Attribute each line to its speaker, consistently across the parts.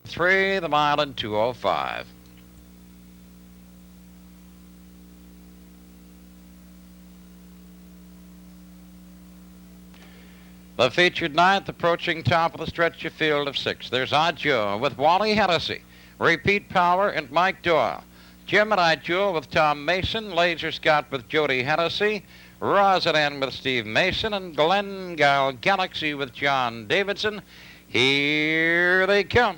Speaker 1: 3, the mile in 2:05. The featured ninth approaching top of the stretch, a field of 6. There's Adjo with Wally Hennessy, Repeat Power, and Mike Doyle. Gemini Jewel with Tom Mason, Laser Scott with Jody Hennessy, Roseanne with Steve Mason, and Glengale Galaxy with John Davidson. Here they come.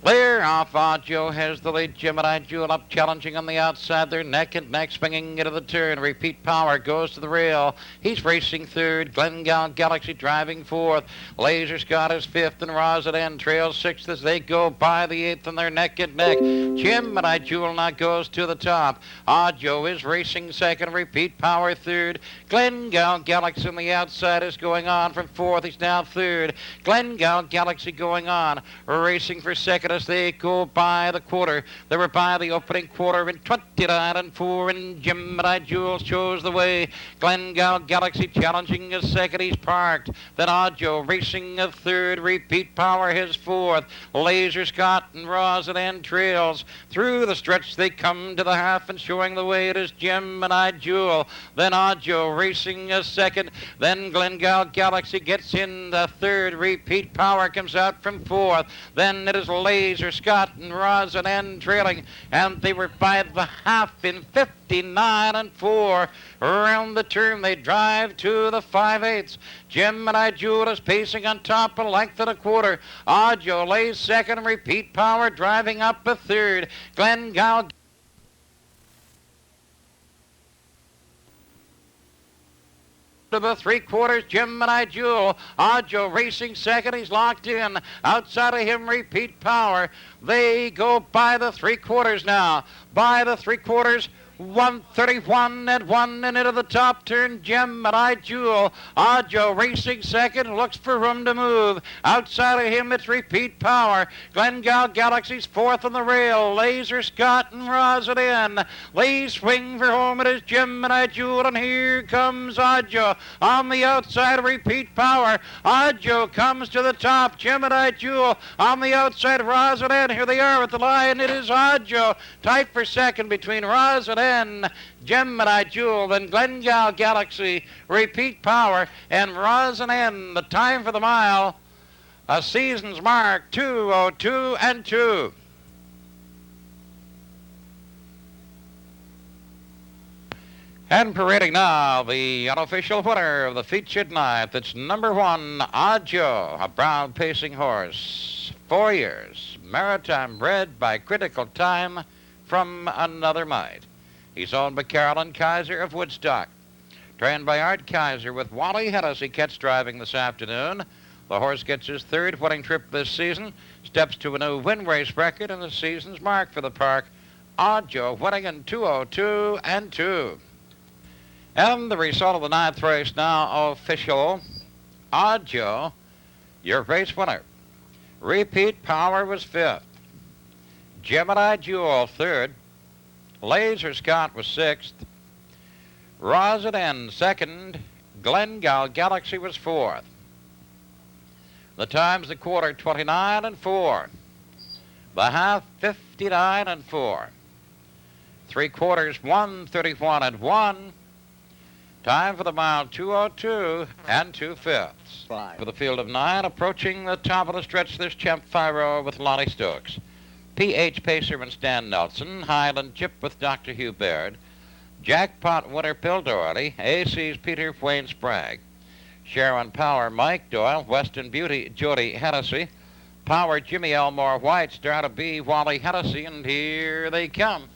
Speaker 1: Clear off. Adjo has the lead. Gemini Jewel up challenging on the outside. They're neck and neck, swinging into the turn. Repeat Power goes to the rail. He's racing third. Glengale Galaxy driving fourth. Laser Scott is fifth, and Roseanne trails sixth as they go by the eighth, and they're neck and neck. Gemini Jewel now goes to the top. Adjo is racing second. Repeat Power third. Glengale Galaxy on the outside is going on from fourth. He's now third. Glengale Galaxy going on, racing for second as they go by the quarter. They were by the opening quarter in 29 and 4, and Gemini Jewel shows the way. Glengale Galaxy challenging a second. He's parked. Then Adjo racing a third. Repeat Power his fourth. Laser Scott and Roseanne trails. Through the stretch they come to the half, and showing the way it is Gemini Jewel. Then Adjo racing a second. Then Glengale Galaxy gets in the third. Repeat Power comes out from fourth. Then it is Laser Scott and Roseanne trailing, and they were by the half in 59 and 4. Around the turn they drive to the 5/8. Gemini Jewel is pacing on top, a length and a quarter. Adjo lays second. Repeat Power driving up a third. Glengale to the 3/4, Gemini Jewel. Adjo racing second. He's locked in. Outside of him, Repeat Power. They go by the 3/4 now. By the 3/4. 131 and 1, and into the top turn, Gemini Jewel. Adjo racing second, looks for room to move. Outside of him, it's Repeat Power. Glengale Galaxy's fourth on the rail. Laser Scott and Roseanne. They swing for home. It is Gemini Jewel, and here comes Adjo. On the outside, Repeat Power. Adjo comes to the top. Gemini Jewel on the outside, Roseanne. Here they are at the line. It is Adjo. Tight for second between Roseanne, Gemini Jewel, then Glengale Galaxy, Repeat Power, and Roseanne. The time for the mile, a season's mark, 2:02 and 2. And parading now, the unofficial winner of the featured night. That's number 1, Adjo, a brown pacing horse, 4 years, maritime bred by Critical Time from Another Might. He's owned by Carolyn Kaiser of Woodstock. Trained by Art Kaiser with Wally Hennessy Ketz driving this afternoon. The horse gets his third winning trip this season, steps to a new win race record, and the season's mark for the park. Adjo winning in 2:02 and 2. And the result of the 9th race now official. Adjo, your race winner. Repeat Power was 5th. Gemini Jewel 3rd. Laser Scott was 6th. Roseanne 2nd. Glengale Galaxy was 4th. The times the quarter, 29 and 4. The half, 59 and 4. 3/4, 131 and 1. Time for the mile, 2:02 and 2/5. For the field of 9, approaching the top of the stretch, there's Champ Firo with Lonnie Stokes. P.H. Pacer and Stan Nelson, Highland Chip with Dr. Hugh Baird, Jackpot winner Bill Doherty, AC's Peter Wayne Sprague, Sharon Power, Mike Doyle, Western Beauty, Jody Hennessy, Power, Jimmy Elmore White, Star to be Wally Hennessy, and here they come.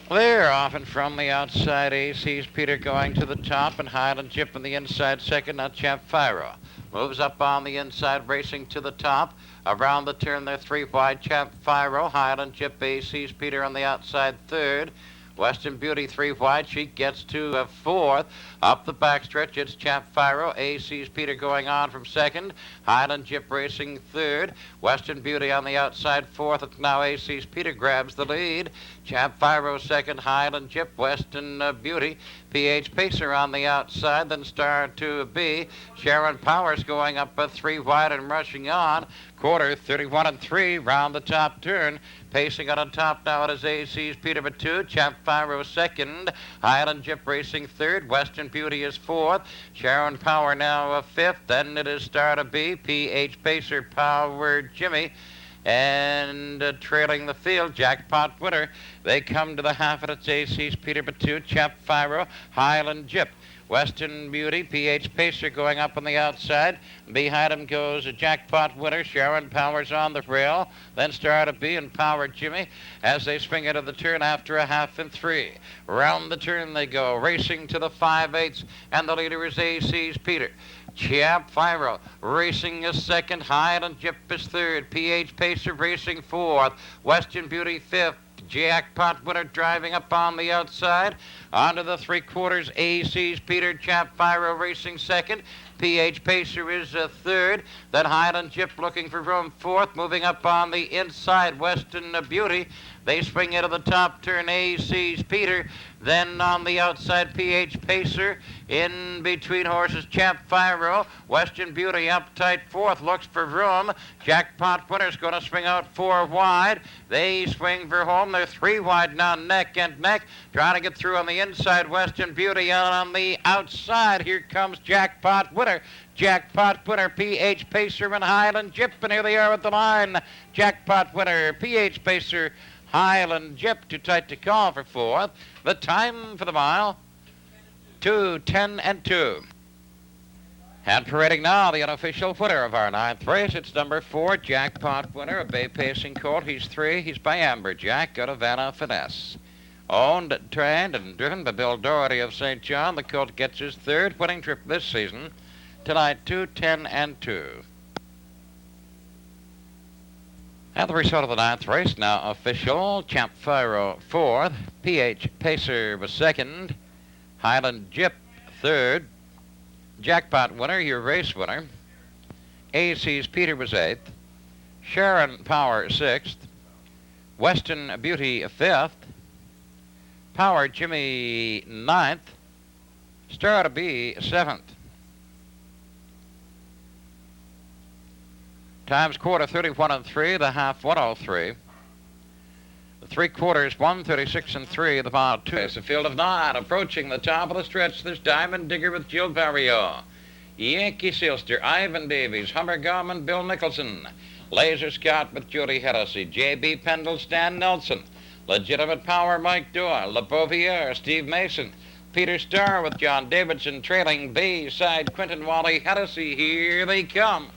Speaker 1: They're off and from the outside. AC's Peter going to the top, and Highland Chip on the inside second. Now Champ Firo moves up on the inside, racing to the top. Around the turn, they're 3 wide. Champ Firo, Highland Chip, AC's Peter on the outside third. Western Beauty 3 wide. She gets to fourth. Up the backstretch, it's Champ Firo. AC's Peter going on from second. Highland Jip racing third. Western Beauty on the outside fourth. And now AC's Peter grabs the lead. Champ Firo second. Highland Jip. Western Beauty. PH Pacer on the outside. Then Star 2B. Sharon Powers going up 3 wide and rushing on. Quarter 31 and 3 round the top turn. Pacing on top now it is AC's Peter with 2. Champ Firo second. Highland Jip racing third. Western Beauty is fourth. Sharon Power now fifth. Then it is Star to B. PH Pacer, Power Jimmy. And trailing the field, Jackpot Winner. They come to the half and it's AC's Peter with 2. Champ Firo, Highland Jip. Western Beauty, PH Pacer going up on the outside. Behind him goes a Jackpot Winner. Sharon Powers on the rail. Then Star to B and Power Jimmy as they swing into the turn after a half and 3. Round the turn they go, racing to the 5/8, and the leader is AC's Peter. Champ Firo racing is second. Highland Jip is third. PH Pacer racing fourth. Western Beauty fifth. Jackpot Winner driving up on the outside. Onto the 3/4, AC's Peter. Champ Firo racing second. PH Pacer is third. Then Highland Jip looking for room fourth. Moving up on the inside, Western Beauty. They swing into the top turn, AC's Peter. Then on the outside, PH Pacer. In between horses, Champ Firo. Western Beauty up tight fourth, looks for room. Jackpot Winner's going to swing out 4 wide. They swing for home. They're 3 wide now, neck and neck. Trying to get through on the inside, Western Beauty. And on the outside, here comes Jackpot Winner. Jackpot Winner, PH Pacer and Highland Jip. And here they are at the line. Jackpot Winner, PH Pacer, Highland Jip. Too tight to call for fourth. The time for the mile, 2:10 and 2. And parading now, the unofficial winner of our 9th race. It's number 4, Jackpot Winner, a bay pacing colt. He's 3. He's by Amberjack out of Vanna Finesse. Owned, trained, and driven by Bill Doherty of St. John. The colt gets his 3rd winning trip this season. Tonight, 2:10 and 2. And the result of the 9th race now official. Champ Firo 4th. PH Pacer was 2nd. Highland Jip 3rd. Jackpot Winner, your race winner. AC's Peter was 8th. Sharon Power 6th. Western Beauty 5th. Power Jimmy 9th. Star to B 7th. Times quarter 31 and 3, the half 103. The 3/4 136 and 3, the mile 2. It's a field of 9 approaching the top of the stretch. There's Diamond Digger with Jill Barrio. Yankee Sealster, Ivan Davies, Hummer Gorman, Bill Nicholson. Laser Scott with Jody Hennessy, J.B. Pendle, Stan Nelson. Legitimate Power, Mike Doyle. Le Bouvier, Steve Mason. Peter Starr with John Davidson trailing Bayside, Quentin Wally Hennessy. Here they come.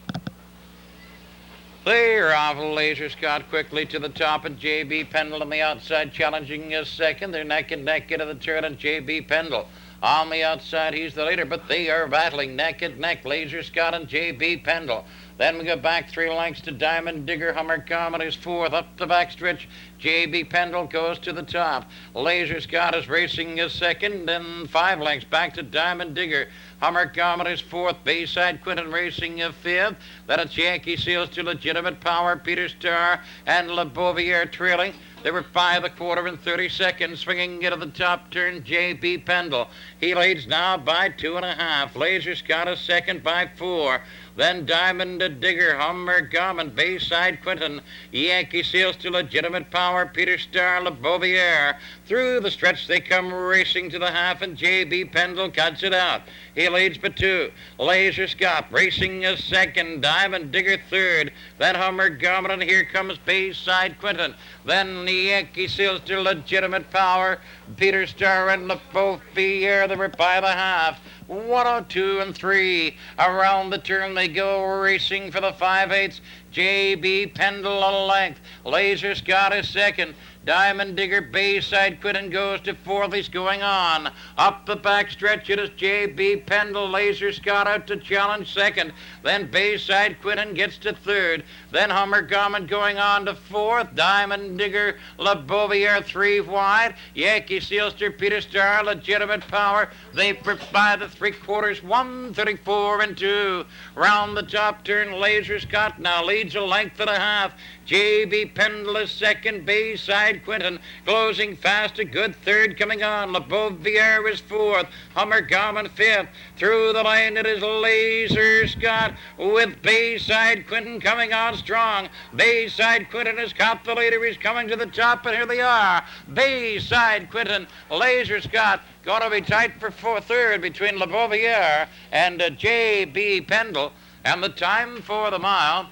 Speaker 1: They're off. Laser Scott quickly to the top, and J.B. Pendle on the outside challenging his second. They're neck and neck into the turn, and J.B. Pendle on the outside. He's the leader, but they are battling neck and neck, Laser Scott and J.B. Pendle. Then we go back 3 lengths to Diamond Digger. Hummer Comedy is 4th. Up the backstretch, J.B. Pendle goes to the top. Laser Scott is racing his second, and 5 lengths back to Diamond Digger. Hummer Comedy is 4th. Bayside Quinton racing 5th. Then it's Yankee Seals to Legitimate Power, Peter Starr, and Le Bouvier trailing. They were 5 1/4 and 30 seconds, swinging into the top turn, J.B. Pendle. He leads now by 2.5. Laser Scott is second by 4. Then Diamond Digger, Hummer Gorman, Bayside Quinton, Yankee Seals to Legitimate Power, Peter Starr, Le Bouvier. Through the stretch they come racing to the half, and J.B. Pendle cuts it out. He leads by 2. Laser Scott racing a second, Diamond Digger 3rd. Then Hummer Gorman, and here comes Bayside Quinton. Then the Yankee Seals to Legitimate Power, Peter Starr and Le Bouvier. They were by the half. 102 and 3. Around the turn they go, racing for the 5/8. J.B. Pendle a length. Laser Scott is second. Diamond Digger, Bayside Quinton goes to fourth. He's going on. Up the back stretch, it is J.B. Pendle. Laser Scott out to challenge second. Then Bayside Quinton gets to third. Then Hummer Garment going on to fourth. Diamond Digger, La Bouvier, three wide. Yankee Sealster, Peter Star, Legitimate Power. They by the three quarters, 134 and 2. Round the top turn, Laser Scott now leads a length and a half. J.B. Pendle is second. Bayside Quinton closing fast. A good third coming on. Le Bouvier is fourth. Hummer Garment fifth. Through the line it is Laser Scott with Bayside Quinton coming on strong. Bayside Quinton has got the leader. He's coming to the top, and here they are. Bayside Quinton, Laser Scott. Going to be tight for third between Le Bouvier and J.B. Pendle. And the time for the mile,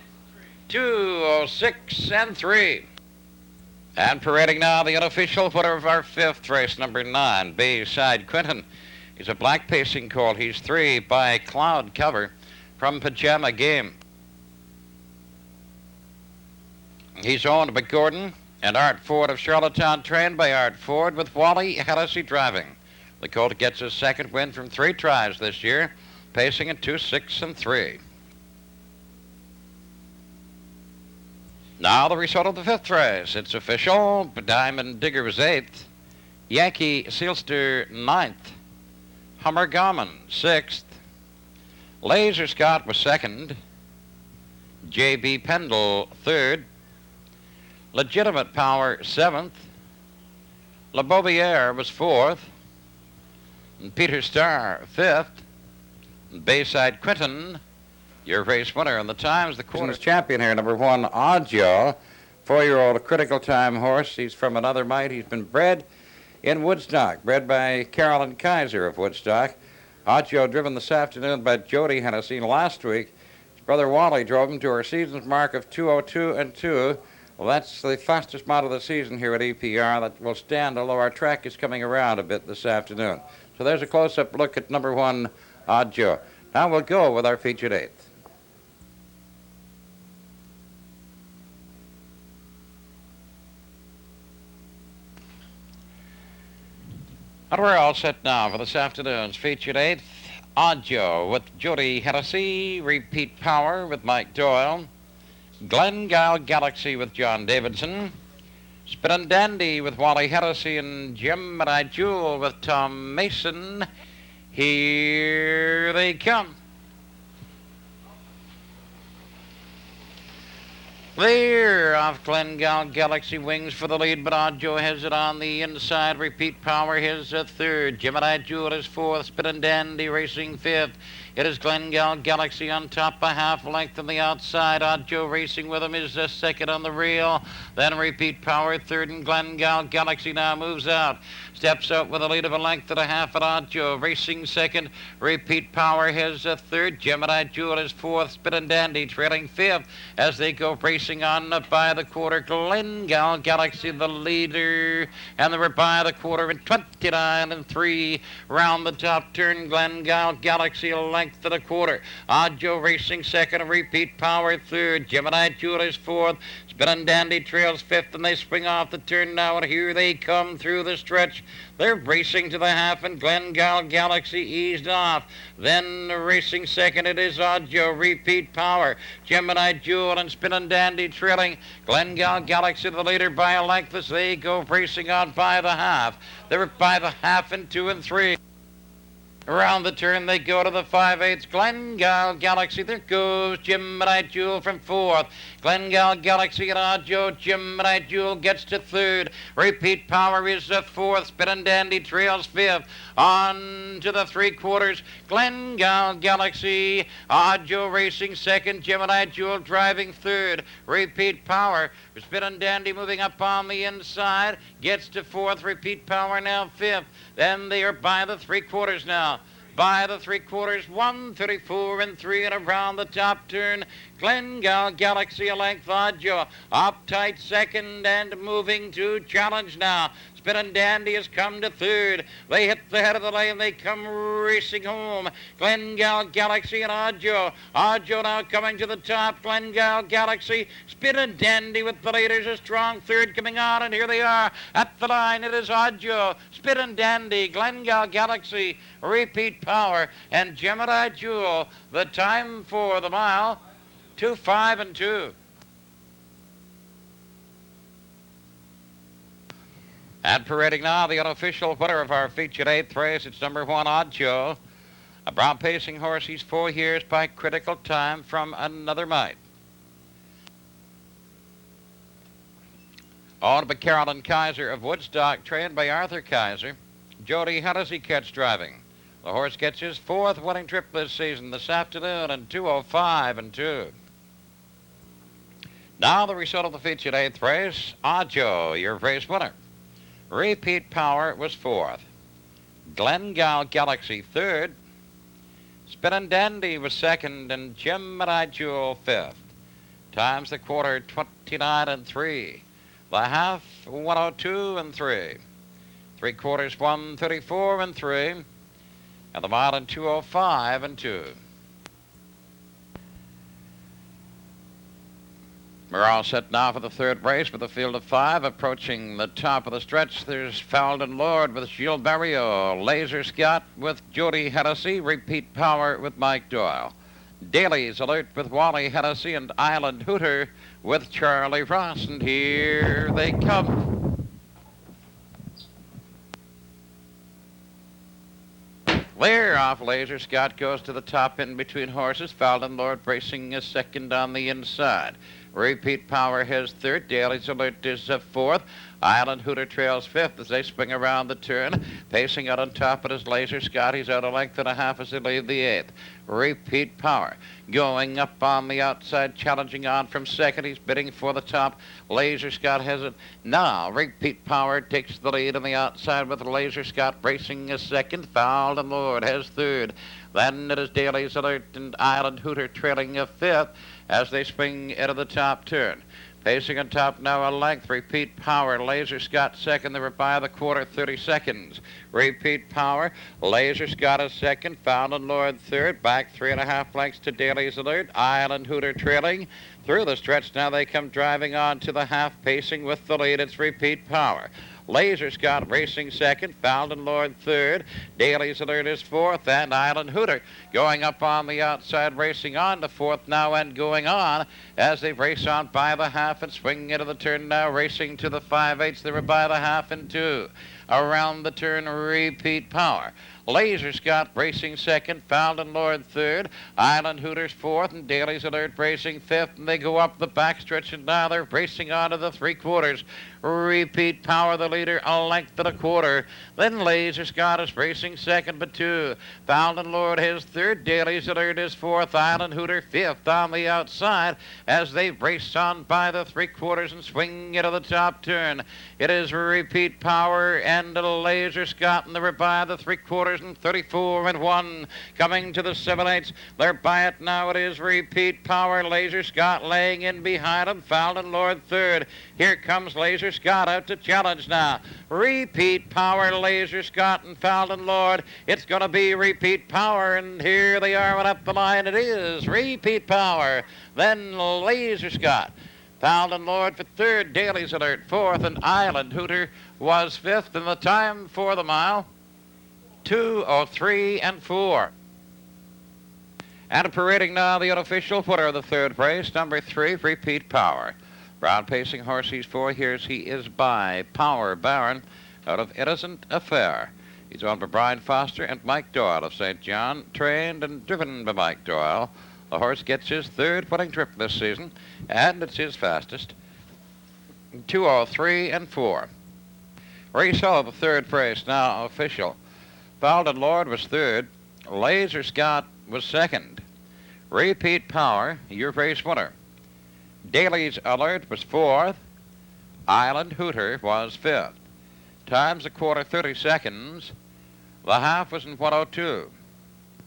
Speaker 1: 2:06 and 3. And parading now the unofficial winner of our fifth race, number 9, Bayside Quinton. He's a black pacing colt. He's 3 by Cloud Cover from Pajama Game. He's owned by Gordon and Art Ford of Charlottetown, trained by Art Ford with Wally Hennessy driving. The colt gets his second win from 3 tries this year, pacing at 2:06 and 3. Now the result of the fifth race. It's official. Diamond Digger was 8th. Yankee Sealster 9th. Hummer Garment 6th. Laser Scott was 2nd. J.B. Pendle 3rd. Legitimate Power 7th. La Bouvier was 4th. And Peter Star 5th. And Bayside Quinton, your race winner, and the times the quarter's champion here, number 1, Oddjaw, 4-year-old critical time horse. He's from another mite. He's been bred in Woodstock, bred by Carolyn Kaiser of Woodstock. Oddjaw driven this afternoon by Jody Hennessy. Last week, his brother Wally drove him to our season's mark of 2:02 and 2. Well, that's the fastest mile of the season here at EPR. That will stand, although our track is coming around a bit this afternoon. So there's a close-up look at number 1, Oddjaw. Now we'll go with our featured 8th. And we're all set now for this afternoon's featured 8th. Oddjaw with Jody Hennessy. Repeat Power with Mike Doyle. Glengyle Galaxy with John Davidson. Spin Dandy with Wally Hennessy and Gemini Jewel with Tom Mason. Here they come. There off Glengyle Galaxy, wings for the lead, but Oddjaw has it on the inside. Repeat Power, his 3rd. Gemini Jewel is 4th. Spin Dandy racing 5th. It is Glengyle Galaxy on top, a half length on the outside. Oddjaw racing with him is 2nd on the reel. Then Repeat Power 3rd, and Glengyle Galaxy now moves out. Steps out with a lead of a length and a half at Oddjaw. Racing 2nd. Repeat Power has 3rd. Gemini Jewel is 4th. Spin Dandy trailing 5th as they go racing on by the quarter. Glengyle Galaxy the leader, and they were by the quarter in 29 and 3. Round the top turn, Glengyle Galaxy a length and a quarter. Oddjaw racing 2nd. Repeat Power 3rd. Gemini Jewel is 4th. Spin Dandy trails 5th, and they swing off the turn now, and here they come through the stretch. They're racing to the half, and Glengyle Galaxy eased off. Then racing 2nd, it is Oddjaw, Repeat Power, Gemini Jewel, and Spin Dandy trailing. Glengyle Galaxy the leader by a length as they go racing on by the half. They're by the half in 2 and 3. Around the turn they go to the 5/8. Glengyle Galaxy, there goes Gemini Jewel from 4th. Glengyle Galaxy and Oddjaw. Gemini Jewel gets to 3rd. Repeat Power is 4th. Spin Dandy trails 5th. On to the 3/4. Glengyle Galaxy. Oddjaw racing 2nd. Gemini Jewel driving 3rd. Repeat Power. Spin Dandy moving up on the inside. Gets to 4th. Repeat Power now 5th. Then they are by the 3/4 now. By the 3/4, 134 and 3, and around the top turn, Glengyle Galaxy a length. Oddjaw up tight 2nd and moving to challenge now. Spinning Dandy has come to third. They hit the head of the lane. They come racing home. Glengale Galaxy and Adjo. Adjo now coming to the top. Glengale Galaxy. Spinning Dandy with the leaders. A strong third coming on, and here they are at the line. It is Adjo, Spinning Dandy, Glengale Galaxy, Repeat Power, and Gemini Jewel. The time for the mile, 2:05:02. And parading now, the unofficial winner of our featured 8th race. It's number 1, Adjo, a brown pacing horse. He's 4 years by critical time from Another Might. Owned by Carolyn Kaiser of Woodstock, trained by Arthur Kaiser. Jody, how does he catch driving? The horse gets his 4th winning trip this season this afternoon in 2:05:02. Now the result of the featured 8th race. Adjo, your race winner. Repeat Power was 4th. Glengale Galaxy 3rd. Spinning Dandy was 2nd, and Gemini Jewel 5th. Times the quarter, 29:03. The half, 1:02:03. 3/4, 1:34:03. And the mile in 2:05:02. We're all set now for the 3rd race with a field of 5. Approaching the top of the stretch, there's Faldon Lord with Gilles Barrio, Laser Scott with Jody Hennessy, Repeat Power with Mike Doyle, Daly's Alert with Wally Hennessy, and Island Hooter with Charlie Ross. And here they come. Clear off. Laser Scott goes to the top in between horses. Faldon Lord racing a 2nd on the inside. Repeat Power has 3rd. Daly's Alert is 4th. Island Hooter trails 5th as they swing around the turn. Pacing out on top of his Laser Scott. He's out a length and a half as they leave the 8th. Repeat Power going up on the outside, challenging on from 2nd. He's bidding for the top. Laser Scott has it now. Repeat Power takes the lead on the outside with Laser Scott racing a 2nd. Faldon Lord has 3rd. Then it is Daly's Alert and Island Hooter trailing a 5th as they swing into the top turn. Pacing on top now a length. Repeat Power, Laser Scott 2nd. They were by the quarter, 30 seconds. Repeat Power, Laser Scott is 2nd. Faldon Lord 3rd. Back 3.5 lengths to Daly's Alert. Island Hooter trailing. Through the stretch now they come driving on to the half, pacing with the lead. It's Repeat Power. Laser Scott racing 2nd, Faldon Lord 3rd, Daly's Alert is 4th, and Island Hooter going up on the outside, racing on to 4th now and going on as they race on by the half and swing into the turn now, racing to the 5/8. They were by the half and 2. Around the turn, Repeat Power. Laser Scott racing 2nd, Faldon Lord 3rd, Island Hooters 4th, and Daly's Alert racing 5th, and they go up the backstretch, and now they're racing on to the 3/4. Repeat Power, the leader, a length and a quarter. Then Laser Scott is racing 2nd, but 2. Faldon Lord is 3rd, Daly's Alert is 4th, Island Hooter 5th on the outside as they race on by the 3/4 and swing into the top turn. It is Repeat Power and Laser Scott, and they were by the 3/4 and 34-1. Coming to the 7/8. They're by it now. It is Repeat Power. Laser Scott laying in behind him. Faldon Lord 3rd. Here comes Laser Scott out to challenge now. Repeat Power, Laser Scott, and Faldon Lord. It's going to be Repeat Power, and here they are up the line. It is Repeat Power. Then Laser Scott. Faldon Lord for 3rd, Daly's Alert 4th, and Island Hooter was 5th, and the time for the mile, 2:03:04. And parading now the unofficial winner of the 3rd race, number 3, Repeat Power. Brown pacing horse, he's 4 years. He is by Power Baron out of Innocent Affair. He's owned by Brian Foster and Mike Doyle of St. John, trained and driven by Mike Doyle. The horse gets his 3rd winning trip this season, and it's his fastest, 2:03:04. Race of the 3rd race now official. Faldon Lord was 3rd. Laser Scott was 2nd. Repeat Power, your race winner. Daly's Alert was 4th. Island Hooter was 5th. Times a quarter, 30 seconds. The half was in 1:02.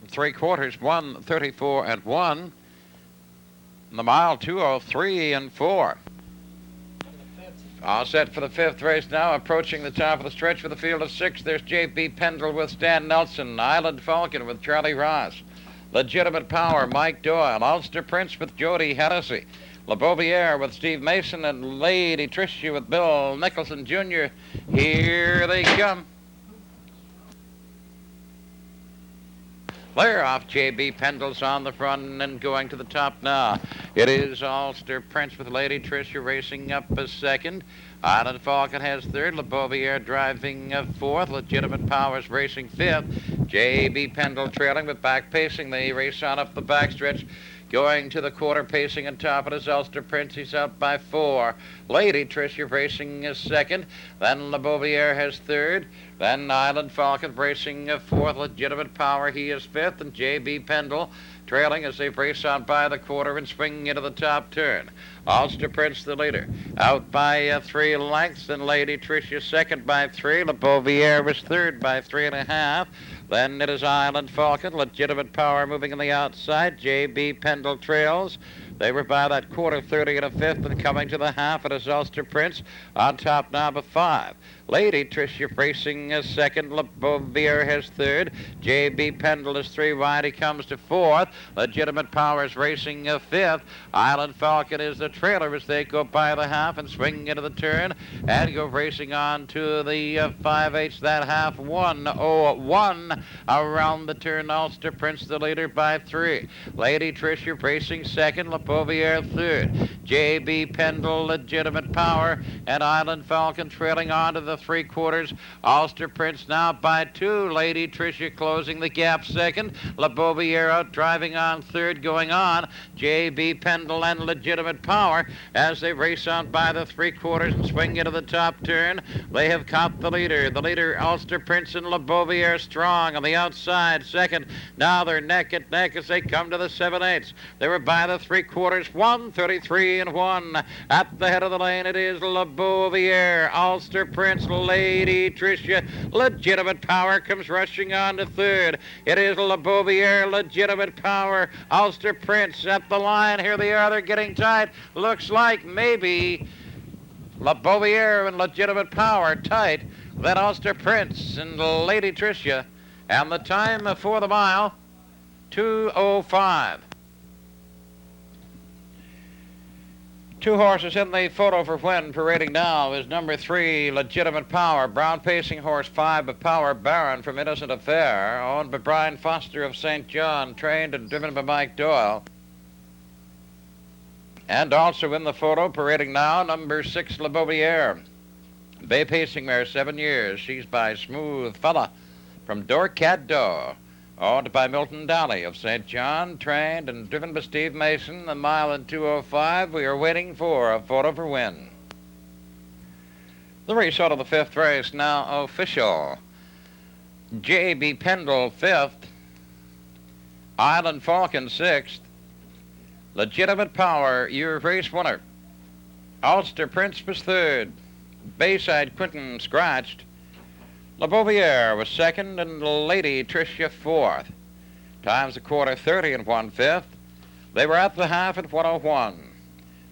Speaker 1: 3/4, 1:34:1. The mile, 2:03:04. All set for the fifth race now, approaching the top of the stretch for the field of six. There's J.B. Pendle with Stan Nelson, Island Falcon with Charlie Ross, Legitimate Power, Mike Doyle, Ulster Prince with Jody Hennessy, Le Bouvier with Steve Mason, and Lady Tricia with Bill Nicholson Jr. Here they come. Clear off. J.B. Pendle's on the front and going to the top now. It is Ulster Prince with Lady Tricia racing up a second. Island Falcon has third. Le Bouvier driving fourth. Legitimate Powers racing fifth. J.B. Pendle trailing but back pacing. They race on up the backstretch. Going to the quarter, pacing on top of his Ulster Prince. He's out by 4. Lady Tricia racing is second. Then Le Bouvier has third. Then Island Falcon racing fourth. Legitimate Power, he is fifth. And J.B. Pendle trailing as they race on by the quarter and swing into the top turn. Ulster Prince the leader, out by 3 lengths. Then Lady Tricia second by 3. Le Bouvier was third by 3.5. Then it is Island Falcon. Legitimate Power moving on the outside. J.B. Pendle trails. They were by that quarter, 30 and a fifth, and coming to the half. It is Ulster Prince on top now by 5. Lady Tricia racing second. Le Bouvier has third. J.B. Pendle is 3 wide. He comes to 4th. Legitimate Power is racing 5th. Island Falcon is the trailer as they go by the half and swing into the turn and go racing on to the 5/8. That half 1:01 around the turn. Ulster Prince the leader by 3. Lady Tricia racing second. Le Bouvier third. J.B. Pendle, Legitimate Power, and Island Falcon trailing on to the 3/4. Ulster Prince now by 2. Lady Tricia closing the gap second. Le Bouvier out driving on third. Going on, J.B. Pendle and Legitimate Power as they race on by the 3/4 and swing into the top turn. They have caught the leader. The leader, Ulster Prince and Le Bouvier, strong on the outside second. Now they're neck and neck as they come to the 7/8. They were by the 3/4. 1:33 and 1. At the head of the lane, it is Le Bouvier, Ulster Prince, Lady Tricia. Legitimate Power comes rushing on to third. It is Le Bouvier, Legitimate Power, Ulster Prince at the line. Here they are. They're getting tight. Looks like maybe Le Bouvier and Legitimate Power tight. Then Ulster Prince and Lady Tricia. And the time for the mile, 2:05. 2 horses in the photo for Wynn parading now is number 3, Legitimate Power. Brown pacing horse 5 of Power Baron from Innocent Affair, owned by Brian Foster of St. John, trained and driven by Mike Doyle. And also in the photo parading now, number 6, Le Bouvier. Bay pacing mare, 7 years. She's by Smooth Fella from Dorcador. Owned by Milton Downey of St. John, trained and driven by Steve Mason. The mile in 2:05. We are waiting for a photo for Wynn. The result of the 5th race now official. J.B. Pendle 5th. Island Falcon 6th. Legitimate Power, your race winner. Ulster Prince was 3rd. Bayside Quinton scratched. Le Bouvier was 2nd, and Lady Tricia 4th. Times a quarter, 30 and 1/5. They were at the half at 1:01.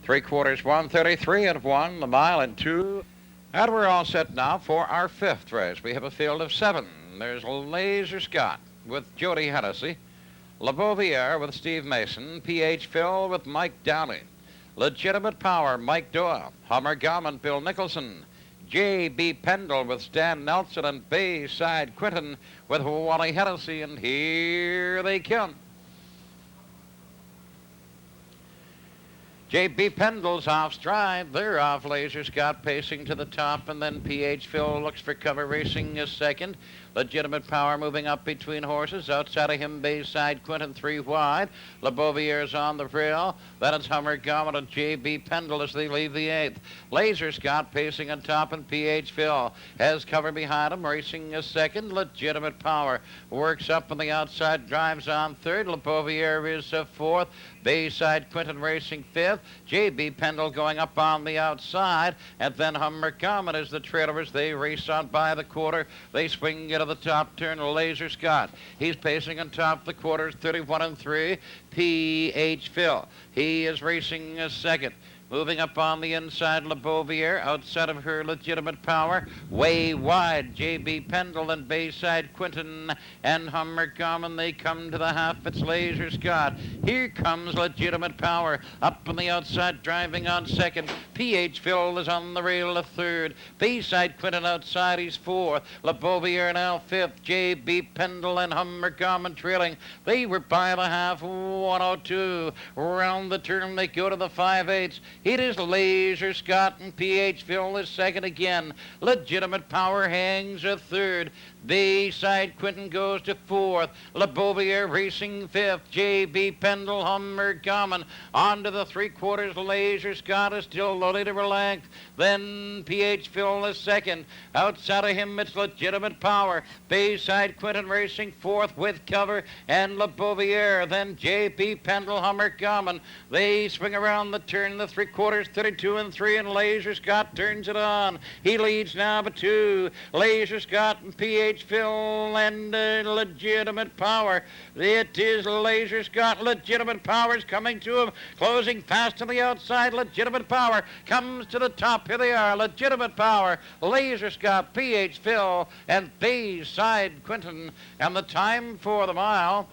Speaker 1: 3/4, 1:33 and 1. The mile in 2. And we're all set now for our 5th race. We have a field of 7. There's Laser Scott with Jody Hennessy, Le Bouvier with Steve Mason, P.H. Phil with Mike Downey, Legitimate Power, Mike Doyle, Hummer Garment, Bill Nicholson, J.B. Pendle with Stan Nelson, and Bayside Quinton with Wally Hennessy, and here they come. J.B. Pendle's off stride. They're off. Laser Scott pacing to the top, and then P.H. Phil looks for cover, racing is second. Legitimate Power moving up between horses. Outside of him, Bayside Quinton 3 wide. Le Bouvier's on the rail. Then it's Hummer Garment and J.B. Pendle as they leave the 8th. Laser Scott pacing on top, and P.H. Phil has cover behind him, racing a second. Legitimate Power works up on the outside, drives on third. Le Bouvier is fourth. Bayside Quinton racing fifth. J.B. Pendle going up on the outside. And then Hummer Garment is the trailer as they race on by the quarter. They swing into the top turn. Laser Scott, he's pacing on top the quarters, 31 and 3. P.H. Phil, he is racing second. Moving up on the inside, Le Bouvier, outside of her Legitimate Power. Way wide, J.B. Pendle and Bayside Quinton and Hummer Common. They come to the half. It's Laser Scott. Here comes Legitimate Power. Up on the outside, driving on second. P.H. Phil is on the rail of third. Bayside Quinton outside, he's fourth. Le Bouvier now fifth. J.B. Pendle and Hummer Common trailing. They were by the half, 102. Round the turn, they go to the 5/8. It is Laser Scott and P.H. Phil is second again. Legitimate Power hangs a third. Bayside Quinton goes to fourth. Le Bouvier racing fifth. J.B. Pendle, Hummer Common. On to the 3/4. Laser Scott is still the leader of length. Then P.H. Phil is second. Outside of him, it's Legitimate Power. Bayside Quinton racing fourth with cover. And Le Bouvier. Then J.B. Pendle, Hummer Common. They swing around the turn, the 3/4, 32 and 3, and Laser Scott turns it on. He leads now by 2. Laser Scott and P.H. Phil and Legitimate Power. It is Laser Scott. Legitimate Power is coming to him, closing fast on the outside. Legitimate Power comes to the top. Here they are. Legitimate Power, Laser Scott, P.H. Phil, and Bayside Quinton. And the time for the mile,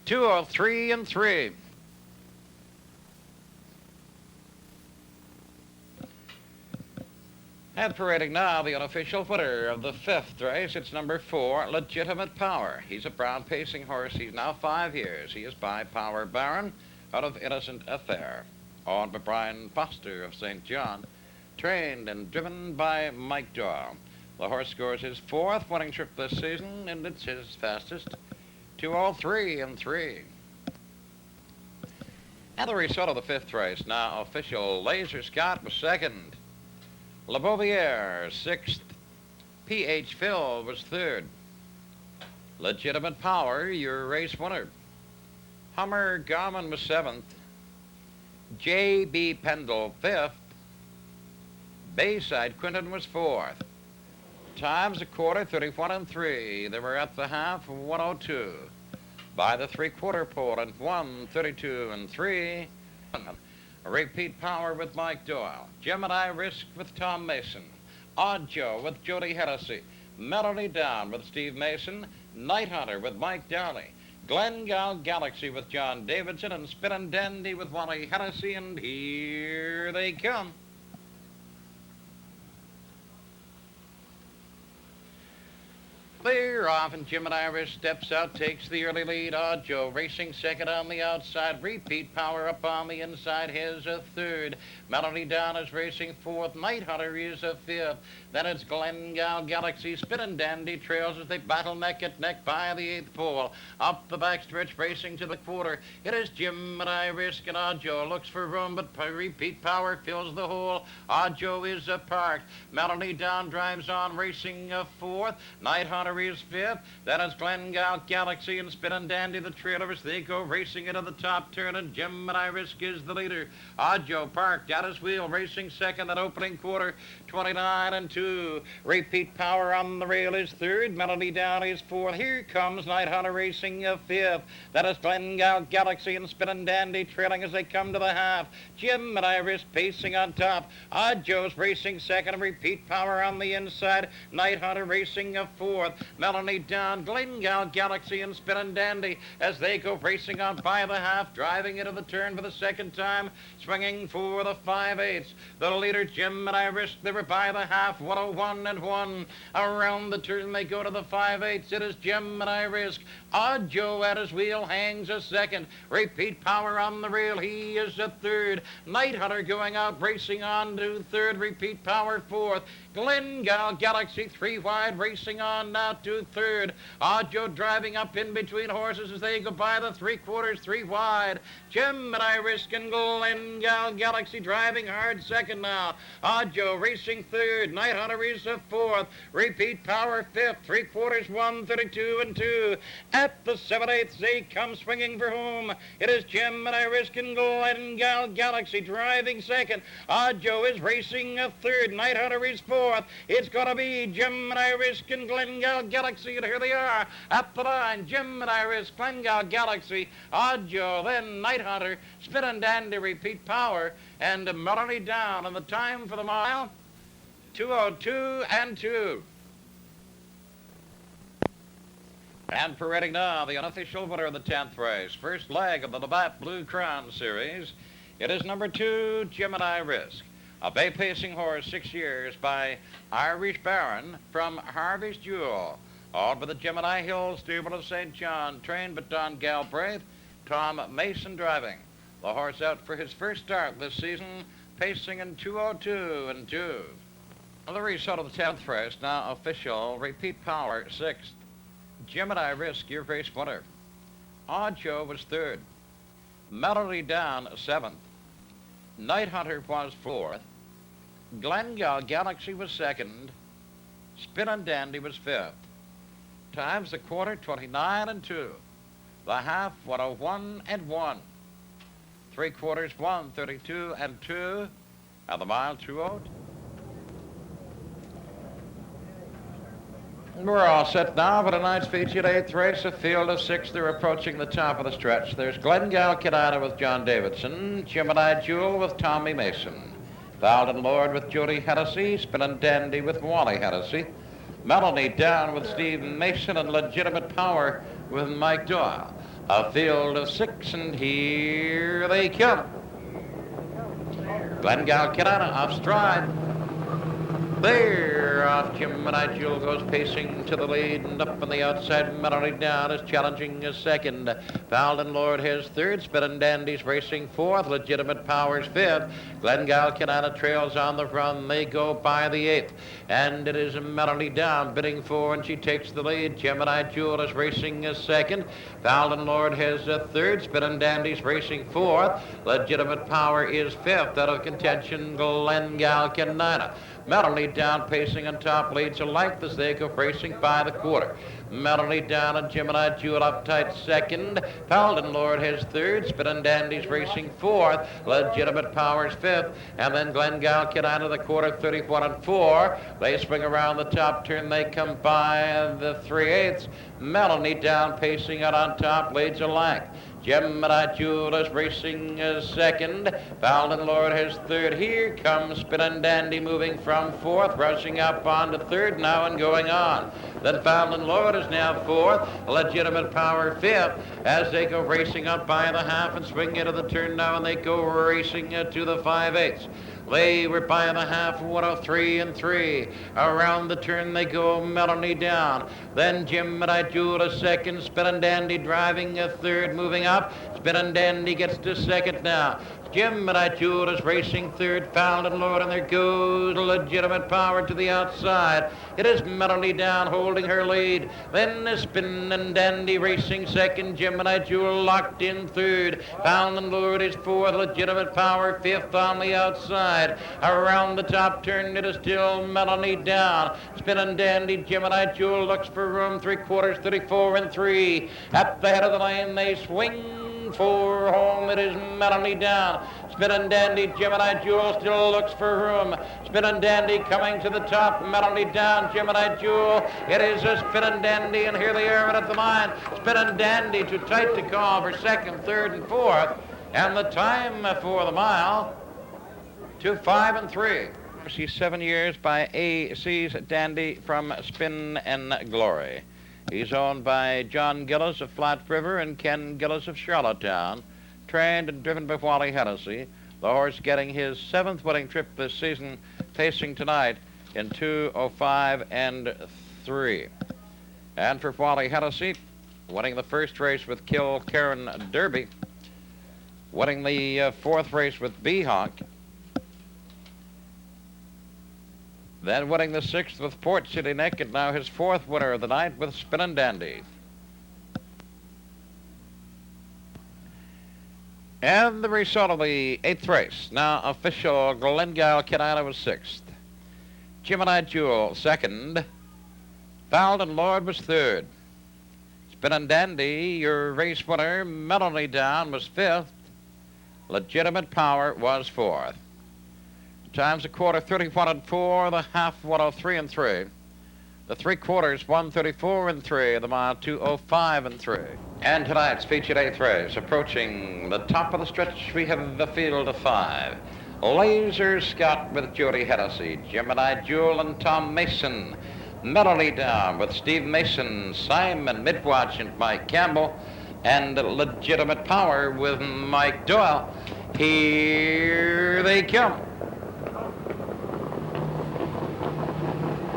Speaker 1: 2:03 and 3. And parading now the unofficial winner of the 5th race. It's number 4, Legitimate Power. He's a brown pacing horse. He's now 5 years. He is by Power Baron out of Innocent Affair. Owned by Brian Foster of St. John. Trained and driven by Mike Doyle. The horse scores his 4th winning trip this season, and it's his fastest. 2:03 and 3. And the result of the 5th race now official. Laser Scott was second. Le Bouvier, 6th. P.H. Phil was 3rd. Legitimate Power, your race winner. Hummer Garmin was 7th. J.B. Pendle, 5th. Bayside Quinton was 4th. Times a quarter, 31 and 3. They were at the half, 1:02. By the 3/4 pole, and 1:32 and 3. A repeat Power with Mike Doyle. Gemini Risk with Tom Mason. Odd Joe with Jody Hennessy. Melody Down with Steve Mason. Night Hunter with Mike Downey. Glengale Galaxy with John Davidson. And Spin and Dandy with Wally Hennessy. And here they come. They're off, and Gemini Risk steps out, takes the early lead. Odd Joe racing second on the outside. Repeat Power up on the inside. Here's a 3rd. Melody Down is racing 4th. Night Hunter is a 5th. Then it's Glengale Galaxy. Spin and Dandy trails as they battle neck at neck by the 8th pole. Up the backstretch, racing to the quarter. It is Gemini Risk, and Odd Joe looks for room, but Repeat Power fills the hole. Odd Joe is parked. Melody Down drives on, racing a 4th. Night Hunter is 5th. Then it's Glengale Galaxy and Spin and Dandy, the trailers. They go racing into the top turn, and Gemini Risk is the leader. Odd Joe parked at his wheel, racing second at opening quarter, 29 and 2. Repeat Power on the rail is 3rd. Melody Down is 4th. Here comes Night Hunter racing a 5th. That is Glengale Galaxy and Spin and Dandy trailing as they come to the half. Gemini Risk pacing on top. Odd Joe's racing second. Repeat Power on the inside. Night Hunter racing a 4th. Melody Down, Glengale Galaxy and Spin and Dandy as they go racing on by the half, driving into the turn for the 2nd time, swinging for the 5/8. The leader, Gemini Risk, they were by the half, 1:01 and 1. Around the turn they go to the 5/8. It is Gemini Risk. Odd Joe at his wheel hangs a 2nd. Repeat Power on the rail, he is a 3rd. Night Hunter going out, racing on to 3rd. Repeat Power 4th. Glengale Galaxy 3 wide, racing on now to 3rd. Odd Joe driving up in between horses as they go by the 3/4, 3 wide. Gemini Risk and Glengale Galaxy driving hard 2nd now. Odd Joe racing 3rd. Night Hunter is a 4th. Repeat Power 5th. 3/4, 1:32 and 2. At the 7/8, they come swinging for home. It is Gemini Risk and Glengale Galaxy driving 2nd. Odd Joe is racing a 3rd. Night Hunter is 4th. fourth. It's going to be Jim and Irish and Glengale Galaxy, and here they are at the line. Jim and Irish, Glengale Galaxy, Odd Joe, then Night Hunter, Spin and Dandy, Repeat Power, and Melody Down. And the time for the mile, 2:02 and 2. And parading now, the unofficial winner of the 10th race, first leg of the Labatt Blue Crown Series. It is number 2, Gemini Risk, a bay pacing horse, 6 years, by Irish Baron from Harvey's Jewel, all by the Gemini Hill Stable of St. John, trained by Don Galbraith, Tom Mason driving. The horse out for his first start this season, pacing in 2:02 and 2. The result of the 10th race, now official, Repeat Power, 6th. Gemini Risk, your race winner. Odd Joe was 3rd. Melody Down, 7th. Night Hunter was 4th. Glengale Galaxy was 2nd. Spin and Dandy was 5th. Times the quarter, 29 and 2. The half, 101 and 1. 3/4, 132 and 2. And the mile, 2:02. We're all set now for tonight's featured 8th race, a field of 6. They're approaching the top of the stretch. There's Glengale Cadida with John Davidson, Gemini Jewel with Tommy Mason, Valden Lord with Jody Hennessy, Spin and Dandy with Wally Hennessy, Melody Down with Steve Mason, and Legitimate Power with Mike Doyle. A field of 6, and here they come. Glengale Cadida off stride. There, off Gemini Jewel goes pacing to the lead, and up on the outside, Melody Down is challenging his 2nd. Valden Lord his 3rd. Spin and Dandy's racing 4th. Legitimate Powers 5th. Glengale Cadida trails on the run. They go by the 8th, and it is Melody Down bidding for, and she takes the lead. Gemini Jewel is racing his 2nd. Valden Lord has a 3rd. Spin and Dandy's racing 4th. Legitimate Power is 5th. Out of contention, Glengale Cadida. Melody Down pacing on top, leads a length as they go racing by the quarter. Melody Down and Gemini Jewel up tight 2nd. Valden Lord has 3rd. Spin and Dandy's racing 4th. Legitimate Powers 5th. And then Glengale Cadida the quarter, 31 and 4. They swing around the top turn. They come by the 3/8. Melody Down pacing out on top, leads a length. Gemini Jewel is racing 2nd. Valden Lord has 3rd. Here comes Spin and Dandy moving from 4th, rushing up on to 3rd now and going on. Then Valden Lord is now 4th. Legitimate Power 5th as they go racing up by the half and swing into the turn now, and they go racing to the 5/8. They were by the half, 103 and 3. Around the turn they go, Melody Down. Then Gemini Jewel is 2nd. Spin and Dandy driving 3rd, moving up. Spin and Dandy gets to 2nd now. Gemini Jewel is racing 3rd. Valden Lord, and there goes Legitimate Power to the outside. It is Melody Down holding her lead. Then the Spin and Dandy racing 2nd. Gemini Jewel locked in 3rd. Valden Lord is 4th. Legitimate Power 5th on the outside. Around the top turn, it is still Melody Down. Spin and Dandy, Gemini Jewel looks for room. 3/4, 34 and 3. At the head of the lane, they swing for home. It is Melody Down. Spin and Dandy, Gemini Jewel still looks for room. Spin and Dandy coming to the top. Melody Down, Gemini Jewel. It is a Spin and Dandy, and here they are at the line. Spin and Dandy too tight to call for 2nd, 3rd, and 4th. And the time for the mile, 2:05 and 3. She's 7 years by A.C.'s Dandy from Spin and Glory. He's owned by John Gillis of Flat River and Ken Gillis of Charlottetown, trained and driven by Wally Hennessy. The horse getting his 7th winning trip this season, pacing tonight in 2:05 and 3. And for Wally Hennessy, winning the first race with Kilcairn Derby, winning the 4th race with Beehawk, then winning the 6th with Port City Nick, and now his 4th winner of the night with Spin and Dandy. And the result of the 8th race, now official, Glengale Cadida was 6th. Gemini Jewel 2nd. Valden Lord was 3rd. Spin and Dandy, your race winner, Melody Down was 5th. Legitimate Power was 4th. Times a quarter, 31 and 4. The half, 103 and 3. The three quarters, 134 and 3. The mile, 205 and 3. And tonight's featured eighth race, approaching the top of the stretch, we have the field of 5. Laser Scott with Jody Hennessy, Gemini Jewel and Tom Mason. Melody Down with Steve Mason, Simon Midwatch and Mike Campbell, and Legitimate Power with Mike Doyle. Here they come.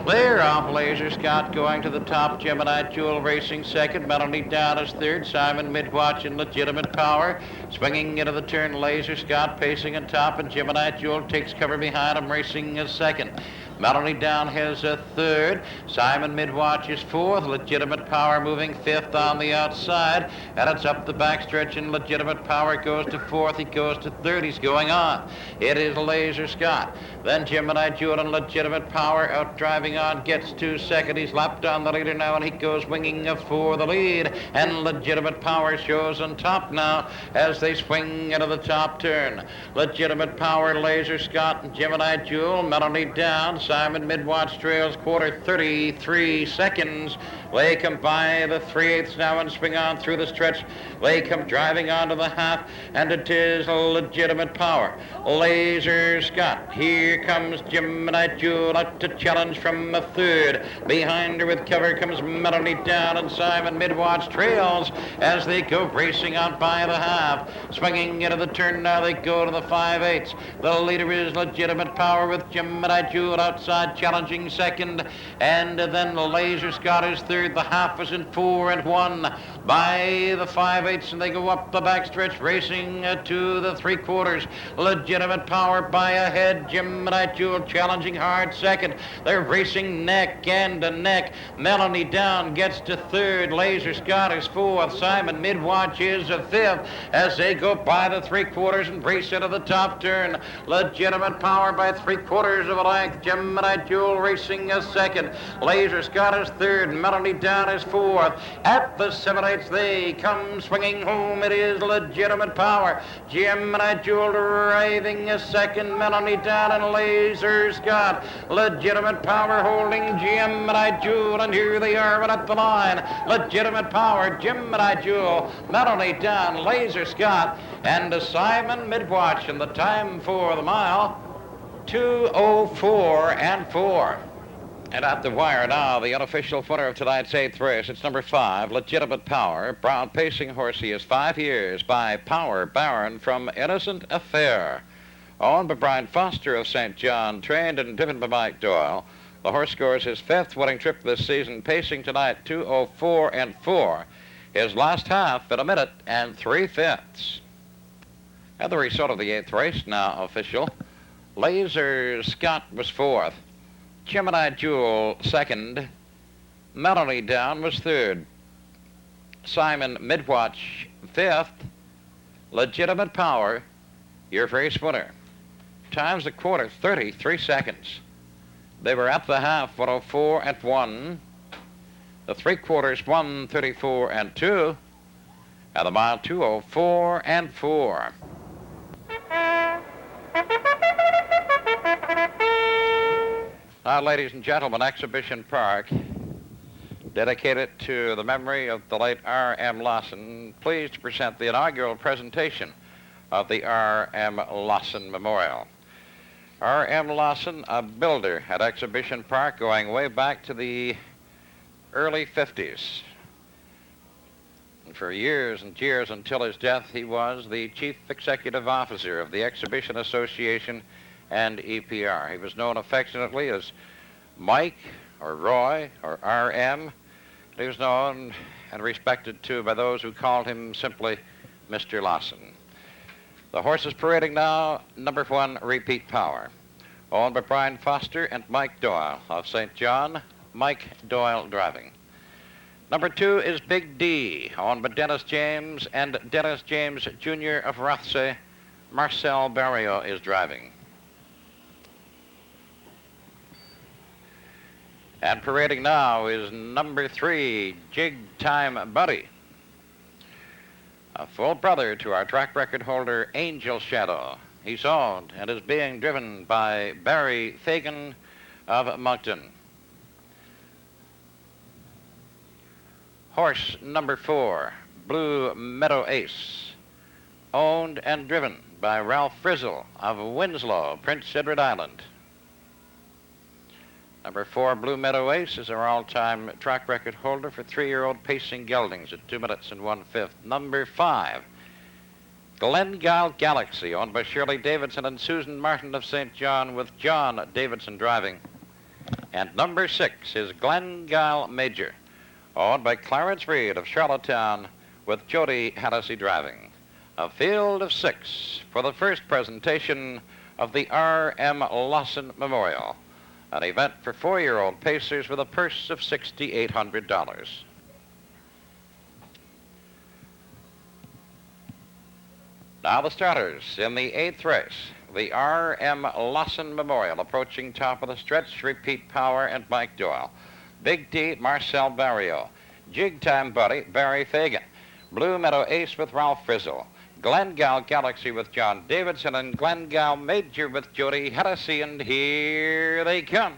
Speaker 1: They're off. Laser Scott going to the top. Gemini Jewel racing second. Melody Down is third. Simon Midwatch and Legitimate Power swinging into the turn. Laser Scott pacing on top, and Gemini Jewel takes cover behind him, racing as second. Melody Down has a third. Simon Midwatch is fourth. Legitimate Power moving fifth on the outside. And it's up the backstretch, and Legitimate Power goes to fourth. He goes to third. He's going on. It is Laser Scott. Then Gemini Jewel and Legitimate Power out driving on. Gets to second. He's lapped on the leader now, and he goes winging for the lead. And Legitimate Power shows on top now as they swing into the top turn. Legitimate Power, Laser Scott, and Gemini Jewel. Melody Down. Simon Midwatch trails quarter, 33 seconds. They come by the 3/8 now and swing on through the stretch. They come driving onto the half, and it is Legitimate Power. Laser Scott. Here comes Gemini Jewel out to challenge from a third. Behind her with cover comes Melody Down, and Simon Midwatch trails as they go racing out by the half. Swinging into the turn now, they go to the 5/8. The leader is Legitimate Power with Gemini Jewel outside challenging second, and then Laser Scott is third. The half is in 4 and 1 by the 5/8, and they go up the backstretch racing to the 3/4. Legitimate Power by a head. Gemini Jewel challenging hard second. They're racing neck and neck. Melody Down gets to third. Laser Scott is fourth. Simon Midwatch is a fifth as they go by the 3/4 and race into the top turn. Legitimate Power by 3/4 of a length. Gemini Jewel racing a second. Laser Scott is third. Melody Down is fourth. At the 7/8 they come swinging home. It is Legitimate Power. Gemini Jewel driving a second. Melody Down and Laser Scott. Legitimate Power holding Gemini Jewel, and here they are right at the line. Legitimate Power, Gemini Jewel, Melody Down, Laser Scott, and Simon Midwatch, and the time for the mile, 2:04 and 4. And at the wire now, the unofficial winner of tonight's eighth race. It's number 5, Legitimate Power. Brown pacing horse. He is 5 years by Power Baron from Innocent Affair. Owned by Brian Foster of St. John, trained and driven by Mike Doyle. The horse scores his 5th winning trip this season, pacing tonight 2:04 and 4. His last half at 1 minute and 3/5. And the result of the eighth race now official. Laser Scott was 4th. Gemini Jewel 2nd. Melody Down was 3rd. Simon Midwatch 5th. Legitimate Power, your race winner. Times a quarter, 33 seconds. They were at the half, 1:04 and 1. The 3/4, 1:34 and 2. And the mile, 2:04 and 4. Now, ladies and gentlemen, Exhibition Park, dedicated to the memory of the late R.M. Lawson, pleased to present the inaugural presentation of the R.M. Lawson Memorial. R.M. Lawson, a builder at Exhibition Park going way back to the early 50s. And for years and years until his death, he was the chief executive officer of the Exhibition Association and EPR. He was known affectionately as Mike or Roy or R.M. He was known and respected too by those who called him simply Mr. Lawson. The horse is parading now, number 1, Repeat Power, owned by Brian Foster and Mike Doyle of St. John, Mike Doyle driving. Number 2 is Big D, owned by Dennis James and Dennis James Jr. of Rothsay. Marcel Barrio is driving. And parading now is number 3, Jig Time Buddy, a full brother to our track record holder, Angel Shadow. He's owned and is being driven by Barry Fagan of Moncton. Horse number 4, Blue Meadow Ace, owned and driven by Ralph Frizzle of Winslow, Prince Edward Island. Number 4, Blue Meadow Ace, is our all-time track record holder for 3-year-old pacing geldings at 2 minutes and 1/5. Number 5, Glengyle Galaxy, owned by Shirley Davidson and Susan Martin of St. John, with John Davidson driving. And number 6 is Glengyle Major, owned by Clarence Reed of Charlottetown, with Jody Hennessy driving. A field of 6 for the first presentation of the R.M. Lawson Memorial, an event for 4-year-old pacers with a purse of $6,800. Now the starters in the 8th race, the R.M. Lawson Memorial, approaching top of the stretch, Repeat Power and Mike Doyle. Big D, Marcel Barrio. Jig Time Buddy, Barry Fagan. Blue Meadow Ace with Ralph Frizzle. Glengyle Galaxy with John Davidson, and Glengyle Major with Jody Hennessy, and here they come.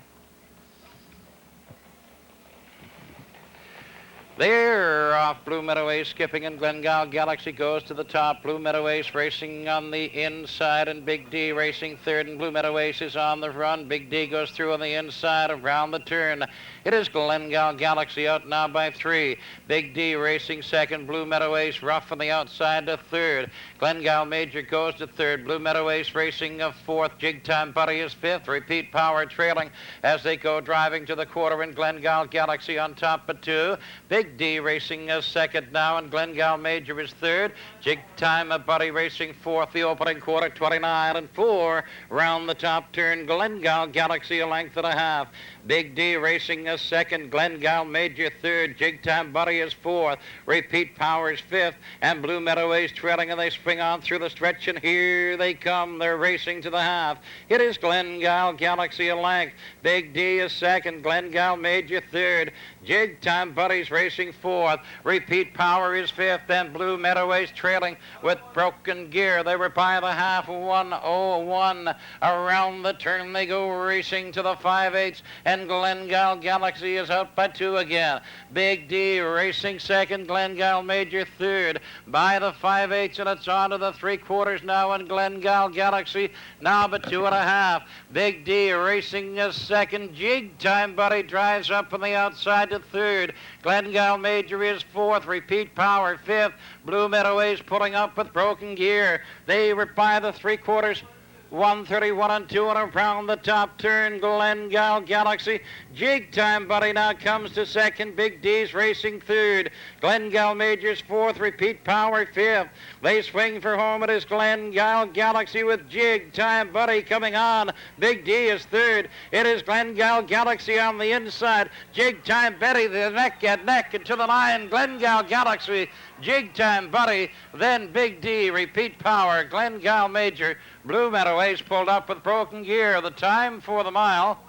Speaker 1: They're off. Blue Meadow Ace skipping, and Glengyle Galaxy goes to the top. Blue Meadow Ace racing on the inside, and Big D racing third, and Blue Meadow Ace is on the run. Big D goes through on the inside around the turn. It is Glengyle Galaxy out now by 3. Big D racing second. Blue Meadow Ace rough on the outside to third. Glengyle Major goes to third. Blue Meadow Ace racing a fourth. Jig Time Buddy is fifth. Repeat Power trailing as they go driving to the quarter, and Glengyle Galaxy on top of 2. Big D racing a second now, and Glengyle Major is third. Jig Time Buddy racing fourth. The opening quarter, 29 and 4. Round the top turn, Glengyle Galaxy a length and a half. Big D racing a second. Glengyle Major third. Jig Time Buddy is fourth. Repeat Power is fifth. And Blue Meadow Ace trailing, and they spring on through the stretch, and here they come. They're racing to the half. It is Glengyle Galaxy a length. Big D is second. Glengyle Major third. Jig Time Buddy's racing fourth. Repeat Power is fifth. And Blue Meadow Ace trailing with Broken Gear. They were by the half, 101. Around the turn they go, racing to the 5/8, and Glengyle Galaxy is out by 2 again. Big D racing second. Glengyle Major third. By the 5/8, and it's on to the 3/4 now, and Glengyle Galaxy now but 2.5. Big D racing a second. Jig Time Buddy drives up on the outside to third. Glengyle Major is fourth. Repeat Power fifth. Blue Meadow Ace pulling up with Broken Gear. They were by the 3/4. 131 and 2, and around the top turn, Glengyle Galaxy. Jig Time Buddy now comes to second. Big D's racing third. Glengyle Major's fourth. Repeat Power fifth. They swing for home. It is Glengyle Galaxy with Jig Time Buddy coming on. Big D is third. It is Glengyle Galaxy on the inside. Jig Time Buddy, the neck and neck, and to the line. Glengyle Galaxy, Jig Time Buddy, then Big D, Repeat Power, Glengyle Major. Blue Meadow Ace pulled up with Broken Gear. The time for the mile,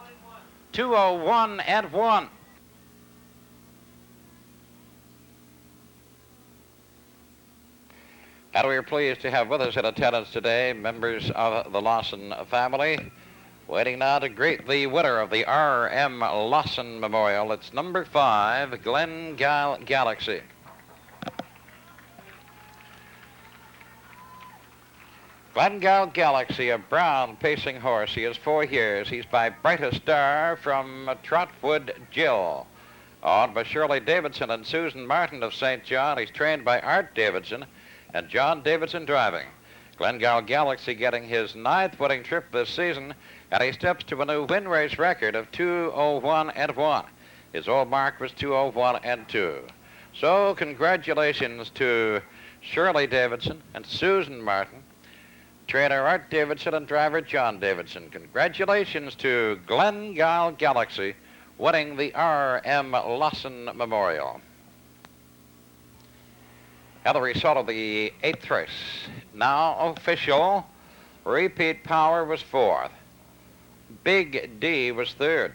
Speaker 1: 2:01 and 1. And we are pleased to have with us in attendance today members of the Lawson family. Waiting now to greet the winner of the R.M. Lawson Memorial. It's number 5, Glengyle Galaxy. Glengyle Galaxy, a brown pacing horse. He is 4 years. He's by Brightest Star from Trotwood Jill. Owned by Shirley Davidson and Susan Martin of St. John. He's trained by Art Davidson and John Davidson driving. Glengyle Galaxy getting his 9th winning trip this season, and he steps to a new win race record of 2:01 and 1. His old mark was 2:01 and 2. So congratulations to Shirley Davidson and Susan Martin, trainer Art Davidson and driver John Davidson. Congratulations to Glengyle Galaxy winning the R.M. Lawson Memorial. And the result of the 8th race. Now official. Repeat Power was 4th. Big D was 3rd.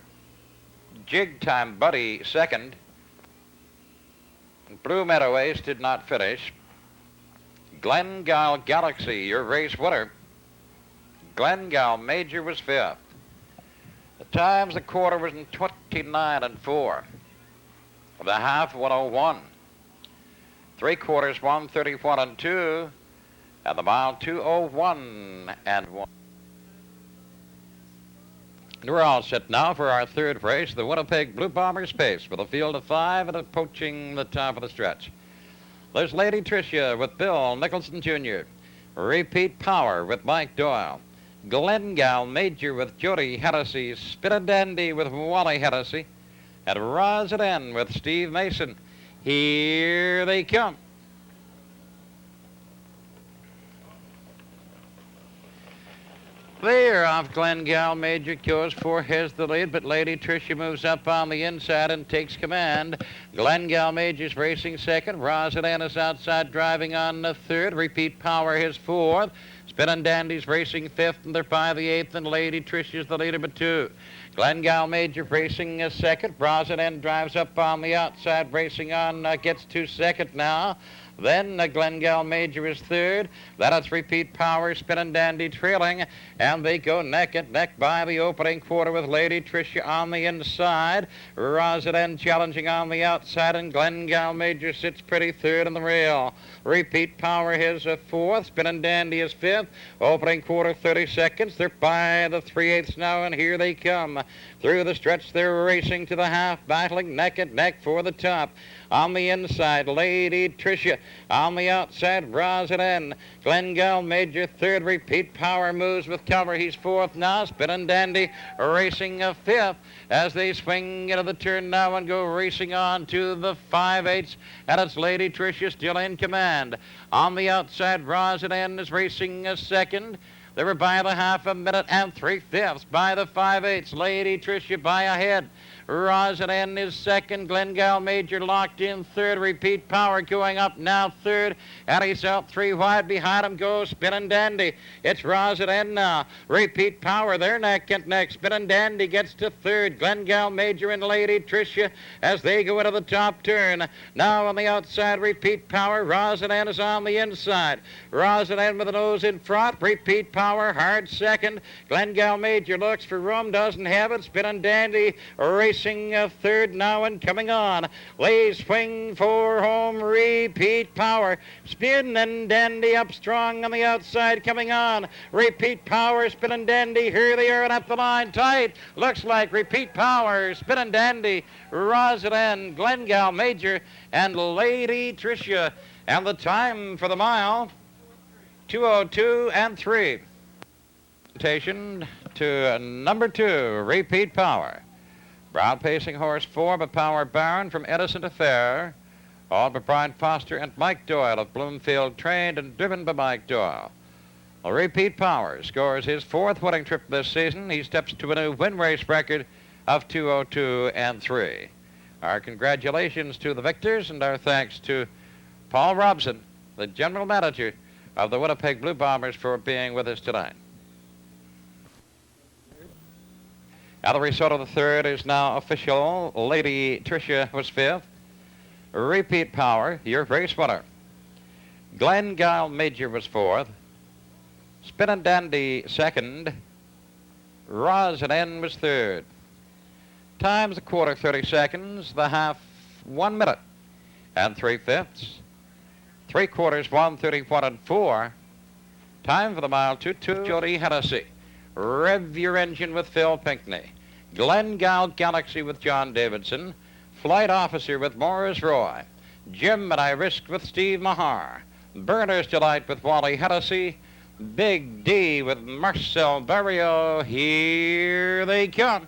Speaker 1: Jig Time Buddy 2nd. Blue Meadow Ace did not finish. Glengyle Galaxy, your race winner. Glengal Major was fifth. The times the quarter was in 29 and 4. The half 101. Three quarters 131 and 2. And the mile 201 and 1. And we're all set now for our third race, the Winnipeg Blue Bombers pace, with a field of 5 and approaching the top of the stretch. There's Lady Tricia with Bill Nicholson Jr., Repeat Power with Mike Doyle, Glengal Major with Jody Hennessy, Spin Dandy with Wally Hennessy, and Rosin with Steve Mason. Here they come. There off Glengal Major goes for has the lead, but Lady Tricia moves up on the inside and takes command. Glengal Major's racing second. Rosin is outside driving on the third. Repeat Power his fourth. Spin Dandy's racing fifth, and they're by the eighth, and Lady Tricia's the leader by 2. Glengal Major racing a second. Rosin drives up on the outside, racing on, gets to second now. Then Glengal Major is third. Then it's Repeat Power, Spin Dandy trailing, and they go neck and neck by the opening quarter with Lady Tricia on the inside. Rosin challenging on the outside, and Glengal Major sits pretty third in the rail. Repeat Power his fourth. Spin Dandy is fifth. Opening quarter 30 seconds. They're by the 3/8 now, and here they come. Through the stretch, they're racing to the half, battling neck and neck for the top. On the inside, Lady Tricia. On the outside, Rosin. Glengal Major third. Repeat Power moves with cover. He's fourth now. Spin Dandy racing a fifth as they swing into the turn now and go racing on to the 5/8. And it's Lady Tricia still in command. On the outside, Rosin is racing a second. They were by the half a minute and 3/5 by the 5/8. Lady Tricia by a head. Rosin is second. Glengal Major locked in third. Repeat Power going up now third. And he's out 3 wide. Behind him goes Spin Dandy. It's Rosin now. Repeat Power, they're neck and neck. Spin Dandy gets to third. Glengal Major and Lady Tricia as they go into the top turn. Now on the outside, Repeat Power. Rosin is on the inside. Rosin with the nose in front. Repeat Power hard second. Glengal Major looks for room, doesn't have it. Spin Dandy racing third now and coming on. Lays swing for home. Repeat Power. Spin Dandy up strong on the outside coming on. Repeat Power, Spin Dandy. Here they are and up the line tight. Looks like Repeat Power, Spin Dandy, Rosin, Glengal Major, and Lady Tricia. And the time for the mile, 2:02 and 3. Presentation to number 2, Repeat Power. Brown pacing horse 4 by Power Baron from Innocent Affair. All by Brian Foster and Mike Doyle of Bloomfield, trained and driven by Mike Doyle. Well, Repeat Power scores his 4th winning trip this season. He steps to a new win race record of 2:02 and 3. Our congratulations to the victors and our thanks to Paul Robson, the general manager of the Winnipeg Blue Bombers, for being with us tonight. Now the result of the third is now official. Lady Tricia was 5th. Repeat Power, your race winner. Glengal Major was 4th. Spin Dandy 2nd. Rosin was 3rd. Times the quarter 30 seconds. The half 1 minute and 3/5. 3 quarters 1:31 and 4. Time for the mile 2:2. Jody Hennessy. Rev Your Engine with Phil Pinckney. Glengal Galaxy with John Davidson. Flight Officer with Morris Roy. Jim and I Risk with Steve Mahar. Burner's Delight with Wally Hennessy. Big D with Marcel Barrio. Here they come.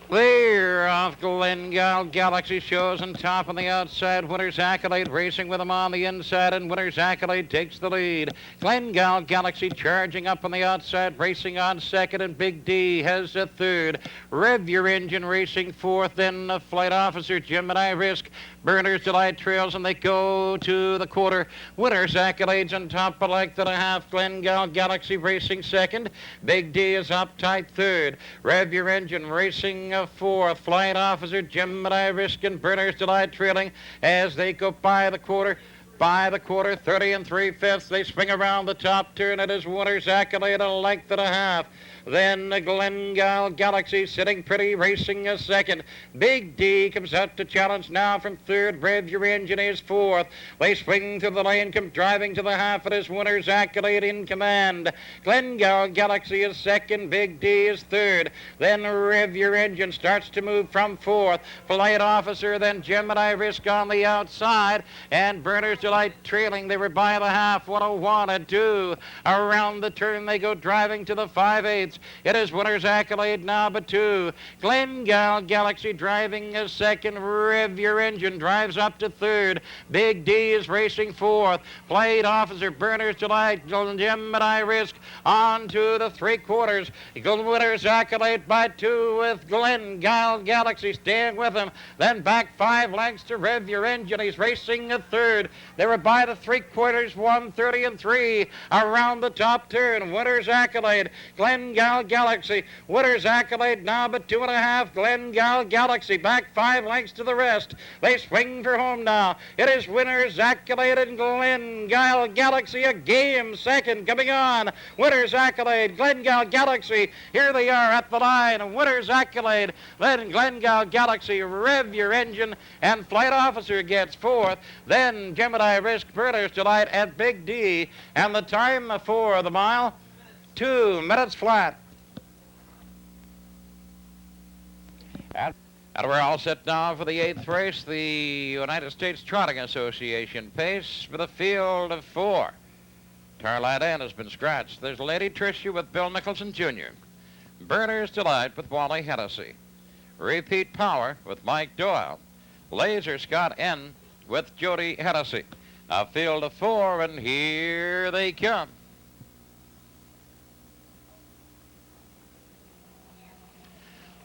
Speaker 1: There off Glengal Galaxy shows on top on the outside. Winner's Accolade racing with him on the inside, and Winner's Accolade takes the lead. Glengal Galaxy charging up on the outside, racing on second, and Big D has a third. Rev Your Engine racing fourth, then the Flight Officer, Jim and I Risk. Burner's Delight trails, and they go to the quarter. Winner's Accolades on top of like the half. Glengal Galaxy racing second. Big D is up tight third. Rev Your Engine racing fourth. Flight Officer, Jim and I Risk, and Burner's Delight trailing as they go by the quarter. by the quarter, 30 3/5. They swing around the top turn. It is Winner's Accolade, a length and a half. Then Glengale Galaxy sitting pretty, racing a second. Big D comes out to challenge now from third. Rev Your Engine is fourth. They swing through the lane, come driving to the half. It is Winner's Accolade in command. Glengale Galaxy is second. Big D is third. Then Rev Your Engine starts to move from fourth. Flight Officer, then Gemini Risk on the outside. And Burner's Delight trailing. They were by the half. What a 1, a 2. Around the turn they go driving to the 5/8. It is Winner's Accolade now but 2. Glengale Galaxy driving a second. Rev Your Engine drives up to third. Big D is racing fourth. Flight Officer, Burner's Delight, Gemini Risk on to the 3/4. Winner's Accolade by 2 with Glengale Galaxy staying with him. Then back 5 lengths to Rev Your Engine. He's racing a third. They were by the 3/4, 1:30 3. Around the top turn, Winner's Accolade, Glengale Galaxy. Winner's Accolade now but 2.5. Glengale Galaxy back 5 lengths to the rest. They swing for home now. It is Winner's Accolade and Glengale Galaxy, a game second coming on. Winner's Accolade, Glengale Galaxy. Here they are at the line. Winner's Accolade, then Glengale Galaxy. Rev Your Engine and Flight Officer gets fourth. Then Gemini Risk, Burner's Delight at Big D. And the time for the mile, 2 minutes flat. And we're all set now for the 8th race, the United States Trotting Association pace for the field of 4. Tarlight Ann has been scratched. There's Lady Tricia with Bill Nicholson Jr. Burner's Delight with Wally Hennessy. Repeat Power with Mike Doyle. Laser Scott N with Jody Hennessy. A field of 4, and here they come.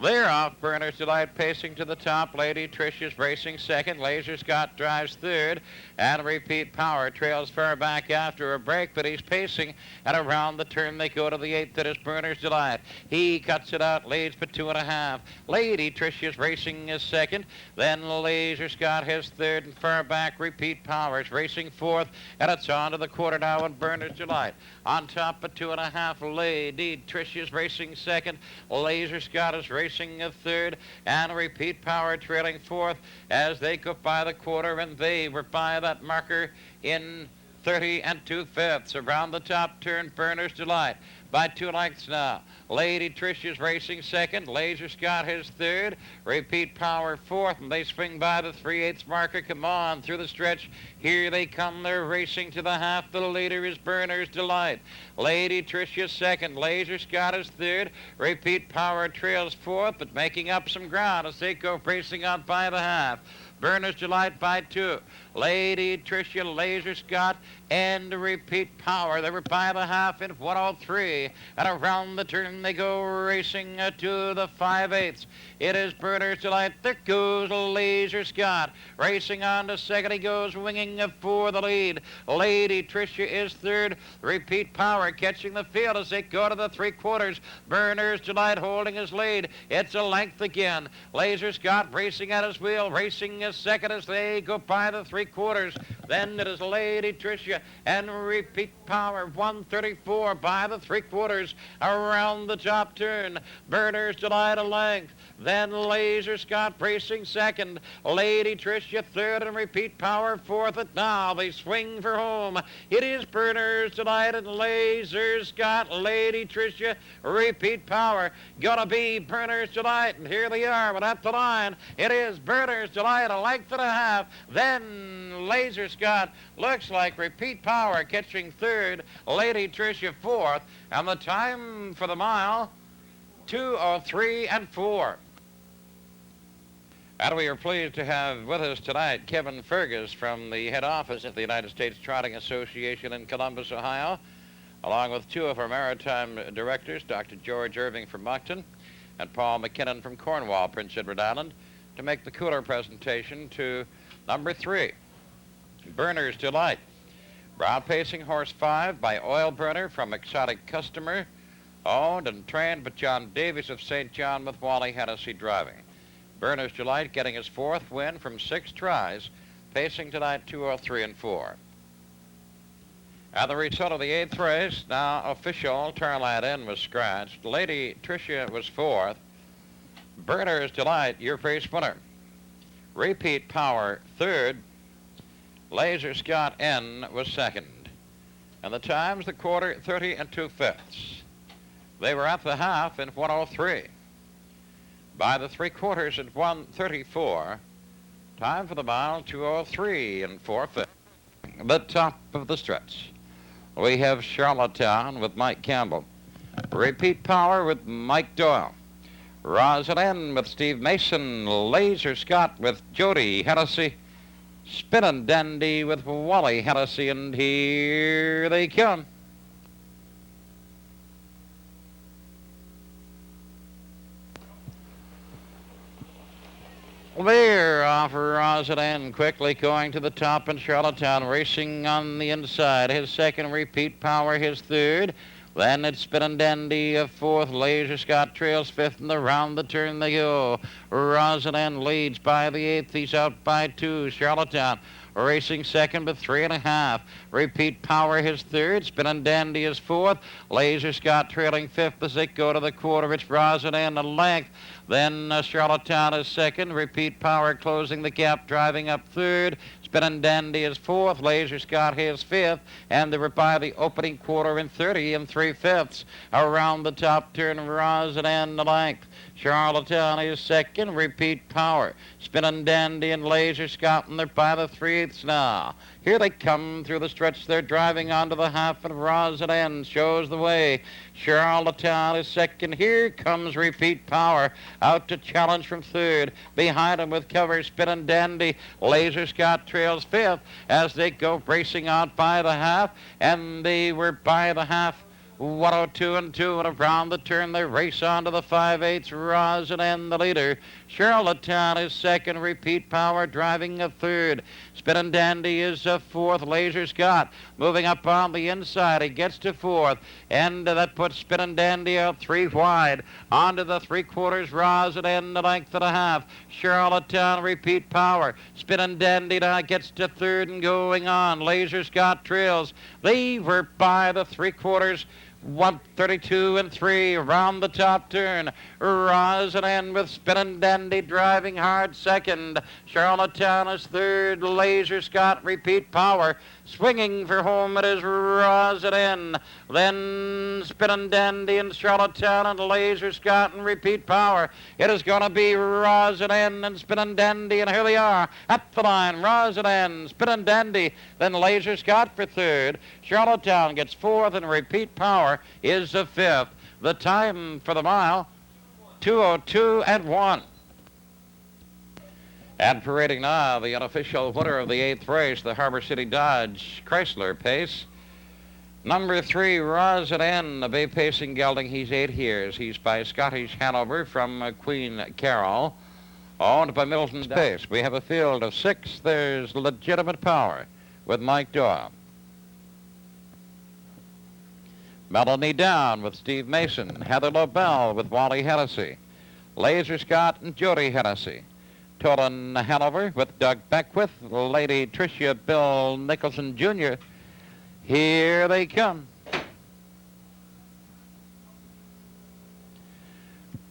Speaker 1: They're off. Burner's Delight pacing to the top. Lady Tricia's racing second. Laser Scott drives third. And Repeat Power trails far back after a break, but he's pacing. And around the turn they go to the 8th. That is Burner's Delight. He cuts it out, leads for 2.5. Lady Tricia's racing is second. Then Laser Scott has third, and far back Repeat Power's racing fourth. And it's on to the quarter now, and Burner's Delight on top of 2.5. Lady Tricia's racing second. Laser Scott is racing a third, and Repeat Power trailing fourth as they go by the quarter, and they were by that marker in 30 2/5. Around the top turn, Burner's Delight by 2 lengths now. Lady Tricia's racing second. Laser Scott his third. Repeat Power fourth, and they swing by the 3/8 marker. Come on through the stretch. Here they come. They're racing to the half. The leader is Burner's Delight. Lady Tricia second. Laser Scott is third. Repeat Power trails fourth, but making up some ground as they go racing out by the half. Burner's Delight by 2. Lady Tricia, Laser Scott, and Repeat Power. They were by the half in 1:03. And around the turn they go racing to the 5/8. It is Burner's Delight. There goes Laser Scott. Racing on to second. He goes winging for the lead. Lady Tricia is third. Repeat Power catching the field as they go to the 3/4. Burner's Delight holding his lead. It's a length again. Laser Scott racing at his wheel. Racing as second as they go by the 3/4. Then it is Lady Tricia and Repeat Power. 1:34 by the 3/4 around the top turn. Burner's Delight a length. Then Laser Scott racing second. Lady Tricia third, and Repeat Power fourth. And now they swing for home. It is Burner's Delight and Laser Scott. Lady Tricia, Repeat Power. Gonna be Burner's Delight, and here they are. But at the line, it is Burner's Delight, a length and a half. Then Laser Scott looks like Repeat Power catching third. Lady Tricia fourth. And the time for the mile, 2:03 4. And we are pleased to have with us tonight Kevin Fergus from the head office of the United States Trotting Association in Columbus, Ohio, along with 2 of our maritime directors, Dr. George Irving from Moncton and Paul McKinnon from Cornwall, Prince Edward Island, to make the cooler presentation to number 3, Burner's Delight. Brown pacing horse 5 by Oil Burner from Exotic Customer, owned and trained by John Davies of St. John with Wally Hennessy driving. Burner's Delight getting his 4th win from 6 tries pacing tonight 203 and 4. And the result of the 8th race, now official, Tarlad Inn was scratched. Lady Tricia was 4th. Burner's Delight, your race winner. Repeat Power, 3rd. Laser Scott N was 2nd. And the times, the quarter, 30 and 2/5. They were at the half in 103. By the 3/4 at 1:34. Time for the mile, 203 and 4/5. The top of the stretch. We have Charlottetown with Mike Campbell. Repeat Power with Mike Doyle. Rosalind with Steve Mason. Laser Scott with Jody Hennessy. Spinnin' Dandy with Wally Hennessy. And here they come. They're off Rosalind, quickly going to the top in Charlottetown, racing on the inside. His 2nd, Repeat Power, his 3rd. Then it's Spinnin' Dandy, a 4th. Laser Scott trails 5th, and around the turn they go. Rosalind leads by the 8th. He's out by 2. Charlottetown racing 2nd, but 3.5. Repeat Power, his 3rd. Spinnin' Dandy is 4th. Laser Scott trailing 5th as they go to the quarter. It's Rosalind a length. Then Charlottetown is 2nd. Repeat Power closing the gap, driving up 3rd. Spinnin' Dandy is 4th. Laser Scott his 5th. And they were by the opening quarter in 30 and 3/5. Around the top turn, Rosalind the length. Charlottetown is 2nd. Repeat Power. Spinnin' Dandy and Laser Scott, and they're by the 3/8 now. Here they come through the stretch. They're driving onto the half, and Rosalind shows the way. Charlottetown is 2nd. Here comes Repeat Power out to challenge from 3rd. Behind him with cover, Spinnin' Dandy. Laser Scott trails 5th as they go racing out by the half, and they were by the half 102 and 2, and around the turn they race on to the 5/8. Rosalind the leader. Charlottetown is 2nd. Repeat Power driving a 3rd. Spinnin' Dandy is a 4th. Laser Scott moving up on the inside. He gets to 4th, and that puts Spinnin' Dandy out 3 wide. Onto the 3/4. Rosalind the length and a half. Charlottetown, Repeat Power. Spinnin' Dandy now gets to 3rd and going on. Laser Scott trails. They were by the 3/4. 132 and 3 around the top turn. Rosalind with Spinnin' Dandy driving hard 2nd. Charlottetown is 3rd. Laser Scott, Repeat Power. Swinging for home, it is Rosalind. Then Spinnin' Dandy and Charlottetown and Laser Scott and Repeat Power. It is going to be Rosalind and Spinnin' Dandy, and here they are at the line. Rosalind, Spinnin' Dandy, then Laser Scott for 3rd. Charlottetown gets 4th, and Repeat Power is the 5th. The time for the mile, 2:02 and 1. And parading now, the unofficial winner of the 8th race, the Harbor City Dodge Chrysler pace. Number 3, Rosalind, a bay pacing gelding. He's 8 years. He's by Scottish Hanover from Queen Carol, owned by Middleton's Pace. We have a field of 6. There's Legitimate Power with Mike Doyle. Melanie Down with Steve Mason. Heather Lobel with Wally Hennessy. Laser Scott and Jody Hennessy. Tolan Hanover with Doug Beckwith. Lady Tricia Bill Nicholson Jr. Here they come.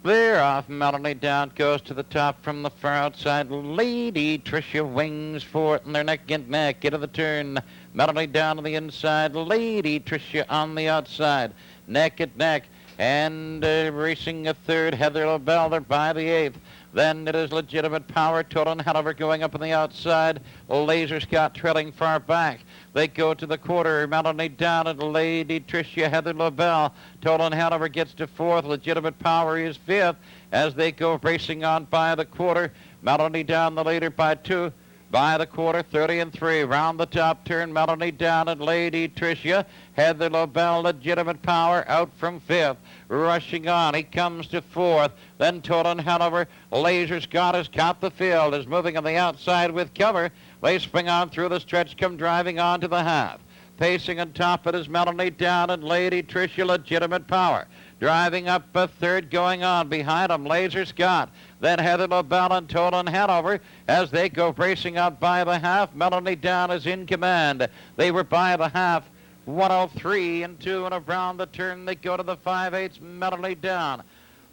Speaker 1: They're off. Melanie Down goes to the top from the far outside. Lady Tricia wings for it, and they're neck and neck into the turn. Melanie Down to the inside. Lady Tricia on the outside. Neck and neck. And racing a 3rd, Heather LaBelle. They're by the 8th. Then it is Legitimate Power. Tolan Hanover going up on the outside. Laser Scott trailing far back. They go to the quarter. Melanie Down and Lady Tricia, Heather LaBelle. Tolan Hanover gets to 4th. Legitimate Power is 5th as they go racing on by the quarter. Melanie Down the leader by 2. By the quarter, 30 and 3. Round the top turn, Melanie Down and Lady Tricia. Heather LaBelle, Legitimate Power, out from 5th. Rushing on, he comes to 4th. Then Tolan Hanover. Laser Scott has got the field, is moving on the outside with cover. They spring on through the stretch, come driving on to the half. Pacing on top, it is Melanie Down and Lady Tricia, Legitimate Power. Driving up a third, going on behind him, Laser Scott. Then Heather LaBelle and Tolan Hanover as they go racing out by the half. Melanie Down is in command. They were by the half. 103 and 2, and around the turn they go to the 5/8. Melanie Down.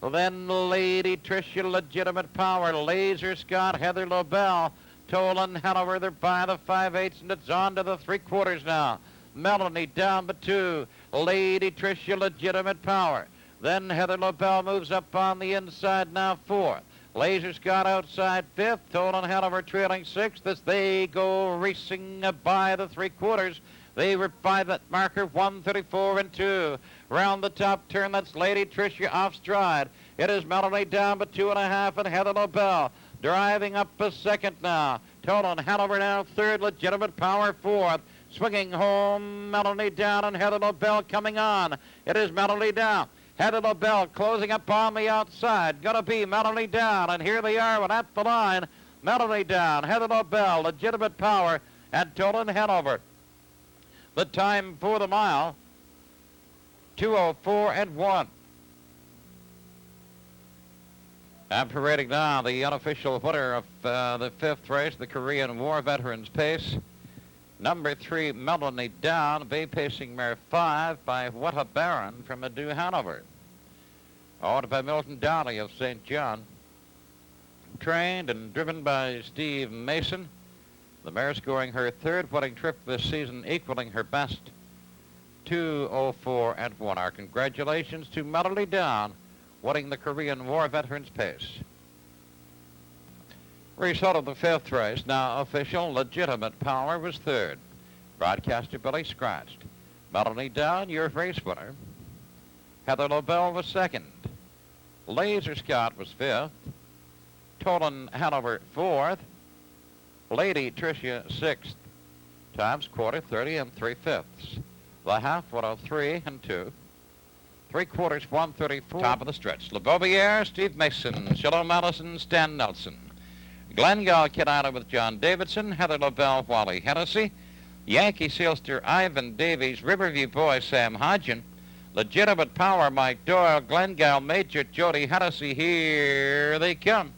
Speaker 1: Then Lady Tricia, Legitimate Power, Laser Scott, Heather LaBelle, Tolan Hanover. They're by the 5/8, and it's on to the 3/4 now. Melanie down but 2. Lady Tricia, Legitimate Power. Then Heather LaBelle moves up on the inside now 4th. Laser Scott outside 5th. Tolan Hanover trailing 6th as they go racing by the 3/4. They were by that marker 134 and 2. Round the top turn, that's Lady Tricia off stride. It is Melanie down but 2.5, and Heather LaBelle driving up a second now. Tolan Hanover now 3rd. Legitimate Power 4th. Swinging home, Melanie Down and Heather LaBelle coming on. It is Melanie Down. Heather LaBelle closing up on the outside. Gonna be Melanie Down, and here they are, and at the line, Melanie Down, Heather LaBelle, Legitimate Power, and Tolan Hanover. The time for the mile, 2:04 and 1. I'm parading now the unofficial winner of the 5th race, the Korean War Veterans Pace. Number 3, Melanie Down, bay pacing mare 5 by What a Baron from Ado Hanover. Owned by Milton Downey of St. John. Trained and driven by Steve Mason. The mare scoring her 3rd winning trip this season, equaling her best, 2:04 and 1. Our congratulations to Melanie Down, winning the Korean War Veterans Pace. Result of the 5th race, now official. Legitimate Power was 3rd. Broadcaster Billy scratched. Melanie Down, your race winner. Heather LaBelle was 2nd. Laser Scott was 5th. Tolan Hanover 4th. Lady Tricia 6th. Times quarter 30 and 3/5. The half 103 and 2. 3/4 134. Top of the stretch. LeBeaubière, Steve Mason, Shalom Allison, Stan Nelson. Glengall Kenada with John Davidson, Heather LaBelle, Wally Hennessy, Yankee Sealster, Ivan Davies, Riverview Boy, Sam Hodgen, Legitimate Power, Mike Doyle, Glengall Major, Jody Hennessy. Here they come.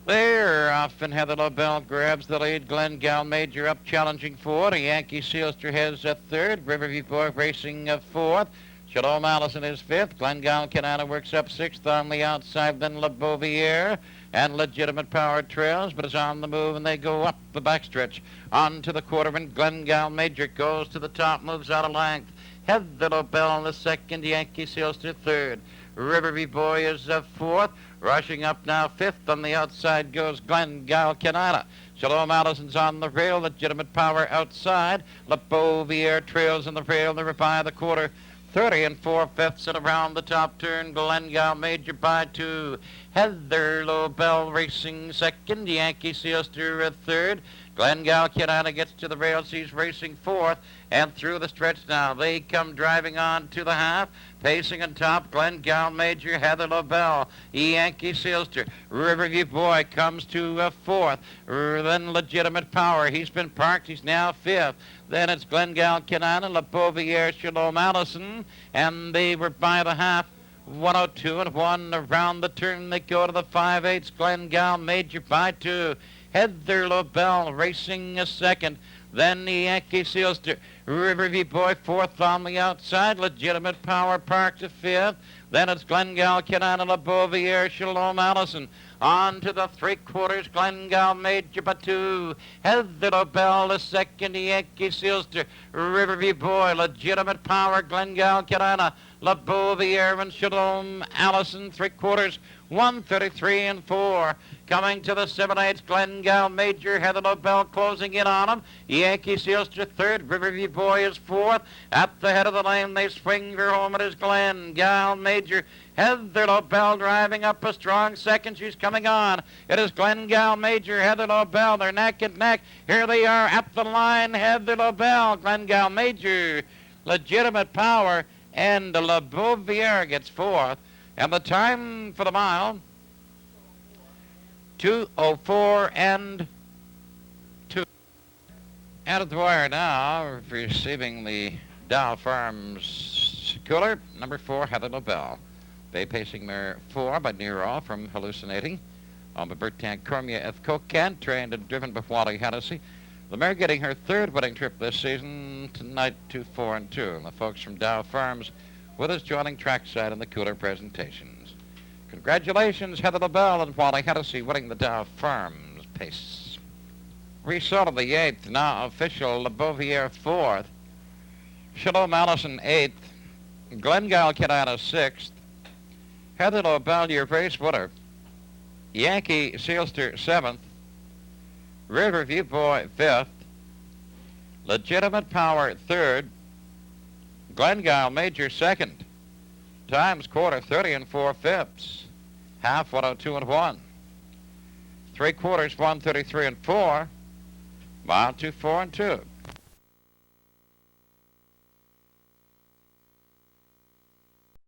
Speaker 1: They're off, and Heather LaBelle grabs the lead. Glengall Major up challenging 4. Yankee Sealster has a 3rd. Riverview Boy racing a 4th. Shalom Allison is 5th. Glengall Kenana works up 6th on the outside. Then LeBeaubière and Legitimate Power trails, but is on the move, and they go up the backstretch onto the quarter, and Glengall Major goes to the top, moves out of length. Heather LaBelle in the 2nd. Yankee Sealster 3rd. Riverview Boy is 4th. Rushing up now 5th. On the outside goes Glengall Kenana. Shalom Allison's on the rail. Legitimate Power outside. LeBeaubière trails in the rail. They're by the quarter. 30 and 4/5, and around the top turn, Glengall Major by 2. Heather LaBelle racing 2nd. Yankee Sealster 3rd. Glengall Kenana gets to the rails. He's racing 4th. And through the stretch now, they come driving on to the half. Pacing on top, Glengall Major, Heather LaBelle, Yankee Sealster. Riverview Boy comes to 4th. Then Legitimate Power. He's been parked. He's now 5th. Then it's Glengall Kenana, LeBeaubière, Shalom Allison. And they were by the half. 102 and 1. Around the turn they go to the 5/8. Glengall Major by 2. Heather LaBelle racing 2nd. Then the Yankee Sealster. Riverview Boy 4th on the outside. Legitimate Power parked to 5th. Then it's Glengall Kenana, LeBeaubière, Shalom Allison. On to the 3/4, Glengall Major by 2. Heather LaBelle the 2nd. Yankee Sealster. Riverview Boy, Legitimate Power, Glengall Kenana, LeBeaubière, and Shalom Allison. 3/4, 133 and 4. Coming to the 7/8, Glengall Major, Heather LaBelle closing in on him. Yankee Sealster 3rd, Riverview Boy is 4th. At the head of the lane, they swing her home. It is Glengall Major. Heather LaBelle driving up a strong 2nd. She's coming on. It is Glengall Major, Heather LaBelle. They're neck and neck. Here they are at the line. Heather LaBelle, Glengall Major, Legitimate Power, and LeBeaubière gets 4th. And the time for the mile, 2:04 and 2. Out of the wire now, receiving the Dow Farms Cooler, number 4, Heather LaBelle. Bay pacing mare 4 by Nero from Hallucinating. On by Bertin Cormier F. Coquin, trained and driven by Wally Hennessy. The mare getting her 3rd winning trip this season tonight, 2-4-2. And the folks from Dow Farms with us joining trackside in the Cooler presentations. Congratulations, Heather LaBelle and Wally Hennessy winning the Dow Farms pace. Result of the 8th, now official, Le Bouvier 4th. Shalom Allison 8th. Glengyle Kenana 6th. Heather LaBelle, your race winner. Yankee Sealster 7th. Riverview Boy 5th. Legitimate Power 3rd. Glengyle Major 2nd. Times quarter 30 and 4/5. Half 102 and 1. 3/4 133 and 4. Mile 2-4 and 2.